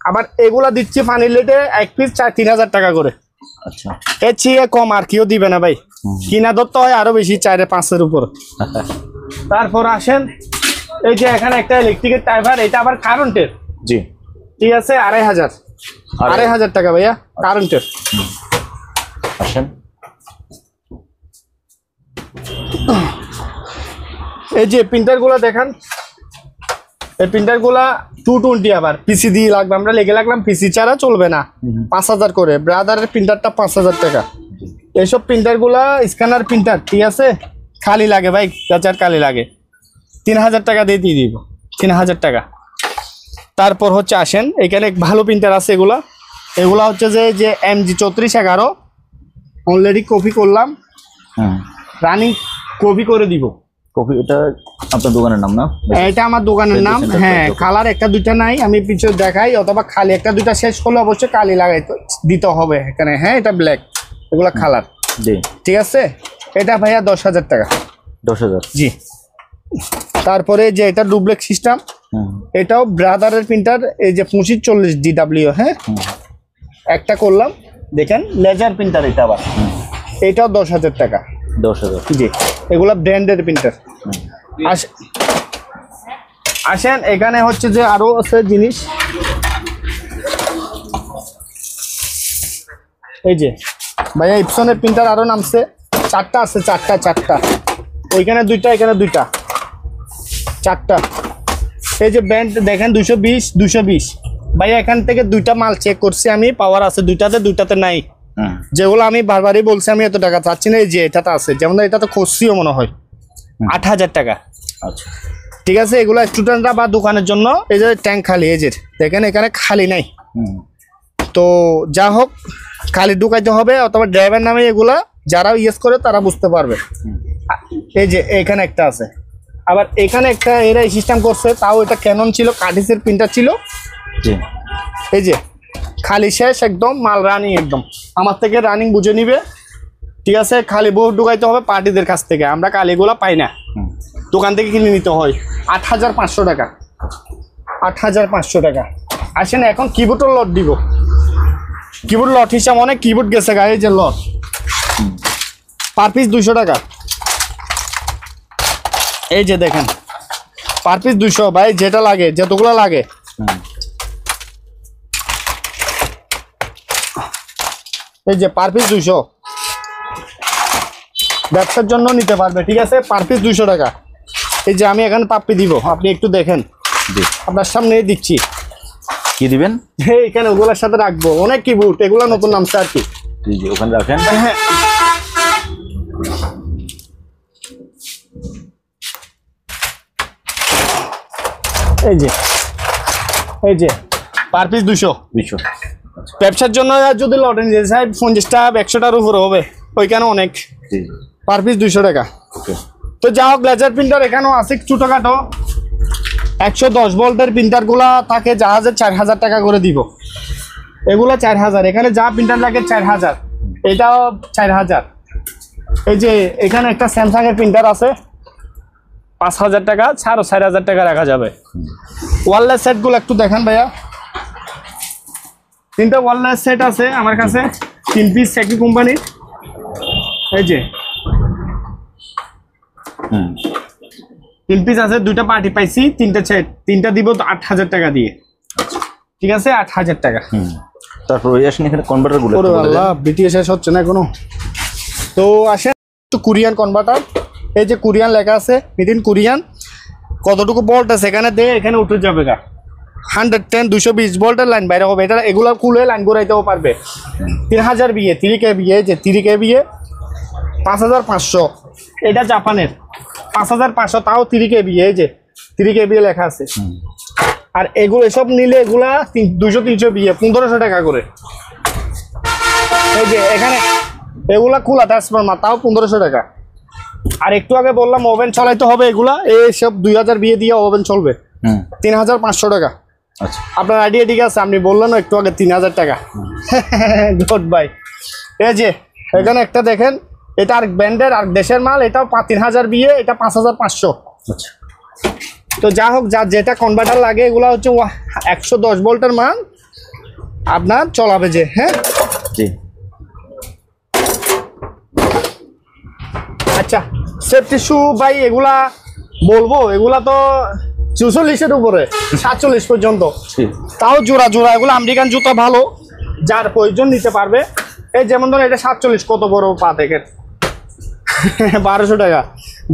আবার এগুলা দিচ্ছি পানির লেটে এক পিস 3,000 টাকা করে। আচ্ছা, এর চেয়ে কম আর কেউ দিবে না ভাই, কিনা ধরতে হয় আরো বেশি, 4-5-এর উপর। তারপর আসেন, এই যে এখানে একটা ইলেকট্রিকের টাইভার, এটা আবার কারেন্টের, জি ঠিক আছে, 2,500 টাকা ভাইয়া, কারেন্টের। আসেন, এই যে প্রিন্টার গুলা দেখান, এই প্রিন্টার গুলা 220, আবার পিসি দিয়ে লাগবে, আমরা লেগে লাগলাম, পিসি ছাড়া চলবে না। 5,000 করে, ব্রাদারের প্রিন্টারটা 5,000 টাকা। এইসব প্রিন্টার গুলা স্ক্যানার প্রিন্টার, ঠিক আছে, খালি লাগে ভাই, চাচার খালি লাগে, 3,000 টাকা দিয়ে দিব, 3,000 টাকা। তারপর হচ্ছে আসেন, এখানে ভালো প্রিন্টার আছে, এগুলা হচ্ছে যে MG 3411, অলরেডি কপি করলাম, রানিং কপি করে দিব। কপি, এটা আপনার দোকানের নাম না? এটা আমার দোকানের নাম, হ্যাঁ। কালার 1-2টা নাই, আমি পিছনে দেখাই, অথবা খালি 1-2টা শেষ করলে অবশ্যই কালি লাগাই দিতে হবে এখানে, হ্যাঁ। এটা ব্ল্যাক, এগুলা কালার, জি ঠিক আছে। এটা ভাইয়া 10,000 টাকা। 10,000, জি। তারপরে যে এটা ডুপ্লেক্স সিস্টেম, এটাও ব্রাদারের প্রিন্টার, এই যে 2540 DW, হ্যাঁ। একটা করলাম, দেখেন লেজার প্রিন্টার, এটা আবার এটাও 10,000 টাকা। 10,000, জি। এগুলা ব্র্যান্ডের প্রিন্টার। আসেন, এখানে হচ্ছে যে আরো আছে জিনিস, এই যে ভাইয়া ইপসনের প্রিন্টার আরো নামছে, 4টা আছে, 4টা, ওইখানে 2টা, এখানে 2টা, 4টা। এই যে ব্র্যান্ড দেখেন 220 ভাইয়া, এখান থেকে 2টা মাল চেক করছি আমি, পাওয়ার আছে 2টাতে নাই। যেগুলো আমি বারবারই বলছি, আমি এত টাকা চাচ্ছি না, এই যে এটাতে আছে, যেমন এটাতে খুঁজছিও মনে হয় 8,000 টাকা। আচ্ছা, ঠিক আছে। এগুলো স্টুডেন্টরা বা দোকানের জন্য, এই যে ট্যাঙ্ক খালি, এই যে দেখেন এখানে খালি নাই, তো যা হোক খালি ঢুকাইতে হবে, অথবা ড্রাইভার নামে, এগুলা যারা ইউজ করে তারা বুঝতে পারবে। এই যে এখানে একটা আছে, আবার এখানে একটা এরা সিস্টেম করছে, তাও এটা ক্যানন ছিল, কার্টিসের প্রিন্টার ছিল। জি এই যে খালি শেষ, একদম মাল রানিং, একদম আমার থেকে রানিং বুঝে নিবে, ঠিক আছে। খালি বোর্ড ঢুকাইতে হবে পার্টিদের কাছ থেকে, আমরা কালিগুলা পাই না, দোকান থেকে কিনে নিতে হয়। 8,500 টাকা, 8,500 টাকা। আসেন এখন কিবোর্ডের লট দিব, কিবোর্ড লট হিসাব অনেক কিবোর্ড গেছে গায়ে, যে লট পার পিস 200 টাকা। এই যে দেখেন পার পিস 200 ভাই, যেটা লাগে যতগুলো লাগে। এই যে পার পিস 200, ব্যবসার জন্য নিতে পারবে, ঠিক আছে। পার পিস 200 টাকা। এই যে আমি এখানে পাপ্পি দিব, আপনি একটু দেখেন, আপনার সামনে দিচ্ছি। কি দিবেন? এখানে ওগুলোর সাথে রাখবো, অনেক কিবোর্ড, এগুলো নতুন নামছে আর কি। জি ওখানে রাখেন। হ্যাঁ এই যে পার পিস 200। ব্যবসার জন্য যদি লটে নিতে চাই 50টা 100টার উপরে হবে, ওইখানে অনেক। পার পিস 200 টাকা। তো যা হোক, লেজার প্রিন্টার এখানেও আছে ছোটখাটো। 110 ভোল্টের প্রিন্টার গুলা থাকে জাহাজের 4000 টাকা করে দিব, এগুলো 4000। এখানে যা প্রিন্টার লাগে 4000, এটাও 4000। এই যে এখানে একটা স্যামসাং এর প্রিন্টার আছে 5000 টাকা, 4000 টাকা রাখা যাবে। ওয়ারলেস সেট গুলো একটু দেখেন ভাইয়া, 3টা ওয়ারলেস সেট আছে আমার কাছে, 3 পিস একই কোম্পানির। এই যে 3 পিস আছে, 2টা পার্টি পাইছি, 3টা সেট, 3টা দিব 8000 টাকা দিয়ে, ঠিক আছে। 8000 টাকা। তারপর ওই আসেন এখানে কনভার্টার গুলো। ওরে আল্লাহ, বিটিএস শেষ হচ্ছে না এখনো। তো আসেন তো কোরিয়ান কনভার্টার, এই যে কোরিয়ান লেখা আছে, মিডিন কোরিয়ান। কতটুকু ভোল্ট আছে এখানে দিয়ে, এখানে উঠে যাবে গা 110 220 ভোল্টের লাইন বাইরে হবে। এটা এগুলো খুলে লাইন ঘুরাইতেও পারবে। 3000 বিয়ে, 3 কেবিএ, যে 3 কেবিএ 5500। এটা জাপানের 5500, তাও 3 কেবিএ, এই যে 3 কেবিএ লেখা আছে। আর এগুলো এসব নিলে এগুলা 200-300 বিয়ে 1500 টাকা করে। এই যে এখানে এগুলা খোলা ট্রান্সফরমার, তাও 1500 টাকা। আর একটু আগে বললাম ওভেন চালাইতে হবে, এগুলা এইসব 2000 বিয়ে দিয়ে ওভেন চলবে, 3500 টাকা। আচ্ছা, আপনার আইডিয়া ঠিক আছে, আপনি বললেন একটু আগে 3000 টাকা। Good bye. এই যে এখানে একটা দেখেন, এটা আর ব্র্যান্ডের আর দেশের মাল, এটাও 3000 বিয়ে, এটা 5500। আচ্ছা। তো যা হোক, যা যেটা কনভার্টার লাগে এগুলো হচ্ছে 110 ভোল্টের মান আপনার চলাবে যে। হ্যাঁ জি। আচ্ছা, সেফটি শু ভাই এগুলা বলবো, এগুলা তো 44-এর উপরে 47 পর্যন্ত, তাও জোড়া জোড়া। এগুলো আমেরিকান জুতা, ভালো, যার প্রয়োজন নিতে পারবে। এই যেমন ধরো এটা 47, কত বড় পা দেখেন। 1200 টাকা,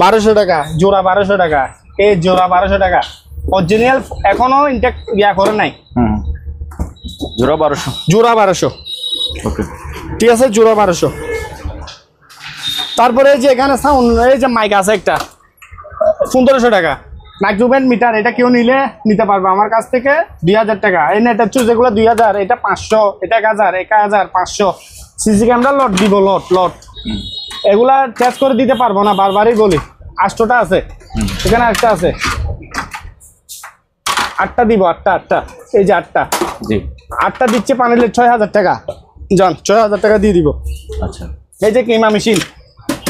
1200 টাকা জোড়া, 1200 টাকা। এই জোড়া 1200 টাকা, অরিজিনাল এখনো ইনটেক ইয়া করে নাই। জোড়া 1200, জোড়া 1200। ওকে, ঠিক আছে, জোড়া 1200। তারপরে এই যে এখানে সাউন্ড, এই যে মাইক আছে একটা 1500 টাকা, মাইক্রোব্যান্ড মিটার। এটা কেউ নিলে নিতে পারবে আমার কাছ থেকে 2000 টাকা। এই নেটের চুজ এগুলো 2000, এটা 500, এটা 1000, 1500। সিসি ক্যামেরা লট দিব, লট এগুলা টেস্ট করে দিতে পারবো না, বারবারই বলি। 8টা আছে, এখানে 8টা আছে, 8টা দিব, 8টা। এই যে 8টা, জি 8টা দিচ্ছে পানিলে 6000 টাকা, জান 6000 টাকা দিয়ে দিব। আচ্ছা। এই যে কিমা মেশিন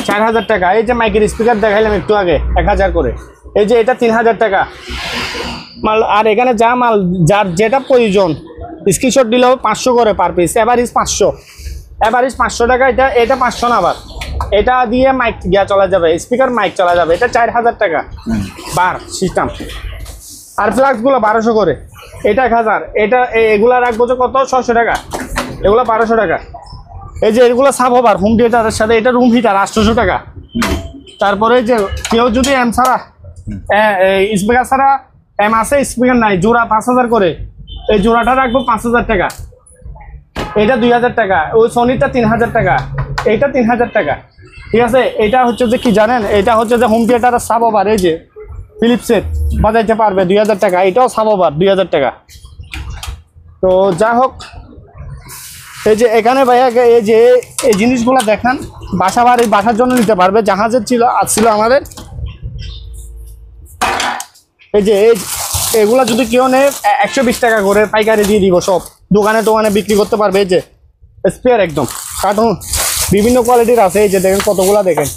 4000 টাকা। এই যে মাইকের স্পিকার দেখাইলাম একটু আগে 1000 করে। এই যে এটা 3000 টাকা মাল। আর এখানে যা মাল যার যেটা প্রয়োজন স্ক্রিনশট দিলেও 500 করে পার পিস, এভারেজ 500, এভারেজ 500 টাকা। এটা 500 না, আবার এটা দিয়ে মাইক গিয়া চলা যাবে, স্পিকার মাইক চলা যাবে। এটা 4000 টাকা বার সিস্টেম। আর ফ্লাক্সগুলো 1200 করে, এটা 1000। এটা এগুলা রাখবো যে কত, 600 টাকা, এগুলো 1200 টাকা। এই যে এগুলো সাব ওভার হোম থিয়েটারের সাথে, এটা রুম হিটার 800 টাকা। তারপরে যে কেউ যদি এম ছাড়া স্পিকার ছাড়া, এম আছে স্পিকার নাই, জোড়া 5000 করে। এই জোড়াটা রাখবো 5000 টাকা, এটা 2000 টাকা। ওই সোনিটা 3000 টাকা, এইটা 3000 টাকা। ঠিক আছে, এটা হচ্ছে যে কি জানেন, এটা হচ্ছে যে হোম থিয়েটারের সাব ওভার। এই যে ফিলিপসের বাজাইতে পারবে 2000 টাকা, এটাও সাব ওভার 2000 টাকা। তো যা হোক, এই যে এখানে ভাইয়া এই যে এই জিনিসগুলো দেখান, বাসার জন্য নিতে পারবে। জাহাজের ছিল আমাদের, এগুলা যদি কেউ নেয় 120 টাকা করে পাইকারি দিয়ে দিব সব, দোকানে টোকানে বিক্রি করতে পারবে। এই যে স্পেয়ার একদম কার্টুন বিভিন্ন কোয়ালিটির আছে। এই যে দেখেন কতগুলা দেখেন,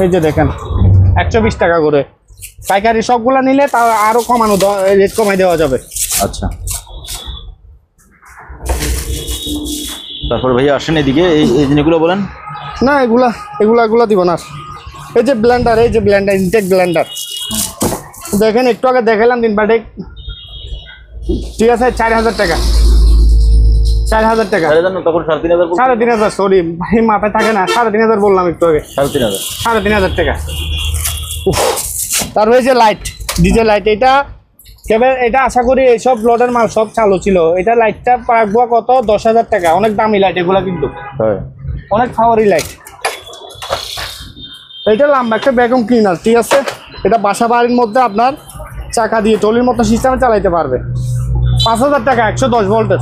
এই যে দেখেন 120 টাকা করে পাইকারি, সবগুলা নিলে তা আরো কমানো রেট কমাই দেওয়া যাবে। আচ্ছা, তারপর ভাইয়া আসেন এদিকে, এই জিনিসগুলো বলেন। না এগুলা দিব না। এই যে ব্লেন্ডার, এই যে ব্লেন্ডার, ইনটেক ব্লেন্ডার দেখেন, একটু আগে দেখালাম দিন বাটে, ঠিক আছে 4000 টাকা, 4000 টাকা, তখন 3500, 3500, সরি ভাই মাথায় থাকে না, 3500 বললাম একটু আগে, 3500 টাকা। তারপরে এই যে লাইট, ডিজে লাইট, এটা আশা করি এইসব লোডের মাল সব চালু ছিল। এটা লাইটটা রাখবো কত, 10,000 টাকা। অনেক দামি লাইট এগুলা, কিন্তু অনেক পাওয়ারি লাইট। এটা লম্বা একটা ভ্যাকুয়াম ক্লিনার, ঠিক আছে। এটা বাসা বাড়ির মধ্যে আপনার চাকা দিয়ে টলির মতো সিস্টেমে চালাইতে পারবে। 5000 টাকা, 110 ভোল্টের।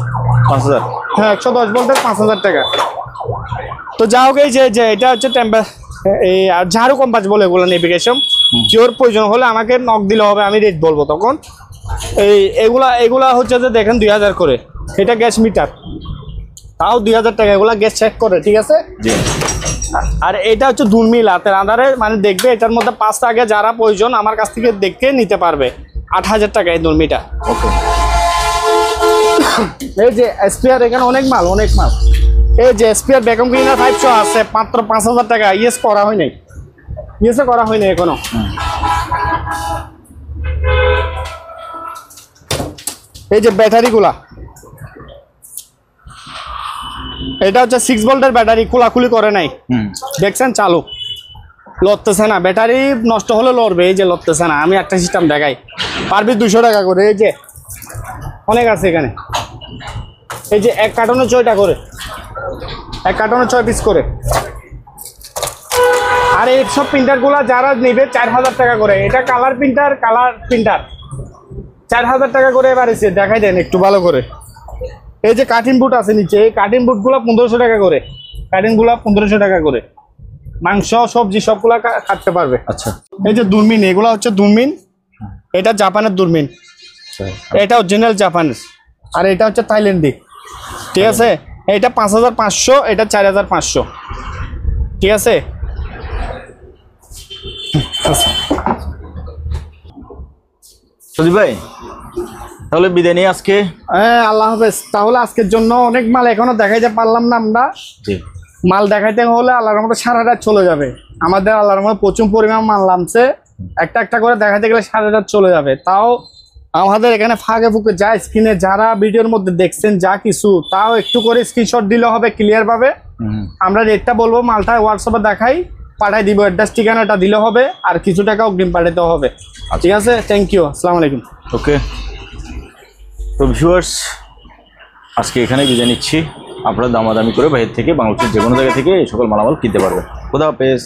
5000? হ্যাঁ 110 ভোল্টের 5000 টাকা। তো যা হোক, এই যে এটা হচ্ছে এই ঝাড়ু কম্পাস বলে এগুলো নেভিগেশন। কেউর প্রয়োজন হলে আমাকে নক দিলে হবে, আমি রেট বলবো তখন। এগুলা হচ্ছে যে দেখেন 2000 করে। এটা গ্যাস মিটার, তাও 2000 টাকা। এগুলা গ্যাস চেক করে, ঠিক আছে। আর এটা হচ্ছে দুর্মিল হাতের আধারে, মানে দেখবে এটার মধ্যে 5টা আগে যারা প্রয়োজন আমার কাছ থেকে দেখে নিতে পারবে। 8000 টাকা এই দুর্মিটা। ওকে, এই যে স্পেয়ার, এখানে অনেক মাল। এই যে স্পেয়ার ভ্যাকুয়াম ক্লিনার 500 আছে মাত্র 5000 টাকা। ইয়েস করা হয় নাই, এখনো। এই যে ব্যাটারিগুলা, এটা হচ্ছে 6 ভোল্টের ব্যাটারি, খোলাখুলি করে নাই, দেখছেন চালু, লড়তেছে না। ব্যাটারি নষ্ট হলে লড়বে, এই যে লড়তেছে না। আমি একটা সিস্টেম দেখাই, পারবি 200 টাকা করে। এই যে অনেক আছে এখানে। এই যে এক কার্টনে 6টা করে, এক কার্টনে 6 পিস করে। আর এইসব প্রিন্টারগুলা যারা নেবে 4000 টাকা করে। এটা কালার প্রিন্টার 4000 টাকা করে। এবার এসে দেখাই দেন একটু ভালো করে। এই যে কাটিং বুট আছে নিচে, এই কাটিং বুটগুলো 1500 টাকা করে। কাটিংগুলো 1500 টাকা করে। মাংস সবজি সবগুলা কাটতে পারবে। আচ্ছা, এই যে দূরবীন, এগুলো হচ্ছে দূরবীন। এটা জাপানের দূরবীন, এটা অরিজিনাল জাপানের। আর এটা হচ্ছে থাইল্যান্ডি, ঠিক আছে। এটা 5500, এটা 4500, ঠিক আছে। সজীব ভাই, তাহলে বিদায় নিয়ে আজকে। হ্যাঁ, আল্লাহ হাফেজ। তাহলে আজকের জন্য অনেক মাল এখনো দেখাইতে পারলাম না আমরা। মাল দেখাইতে হলে আল্লাহর রহমতে সারা রাত চলে যাবে আমাদের। আল্লাহর রহমতে প্রচুর পরিমাণ মাল নামছে, একটা করে দেখাইতে গেলে সারা রাত চলে যাবে। তাও আমাদের এখানে ফাঁকে ফুঁকে যা স্ক্রিনে যারা ভিডিওর মধ্যে দেখছেন যা কিছু, তাও একটু করে স্ক্রিনশট দিলে হবে, ক্লিয়ার ভাবে। আমরা রেটটা বলবো, মালটা হোয়াটসঅ্যাপে দেখাই, পাঠাই দিব, অ্যাড্রেস ঠিকানাটা দিলে হবে, আর কিছু টাকা অগ্রিম পাঠাতে হবে। ঠিক আছে, থ্যাংক ইউ, আসসালামু আলাইকুম। ওকে, তো ভিউয়ার্স, আজকে এখানে বিদায় নিচ্ছি। আপনারা দামাদামি করে বাইরে থেকে, বাংলাদেশের যে কোনো জায়গা থেকে এই সকল মালামাল কিনতে পারবেন। খোদা হাফেজ।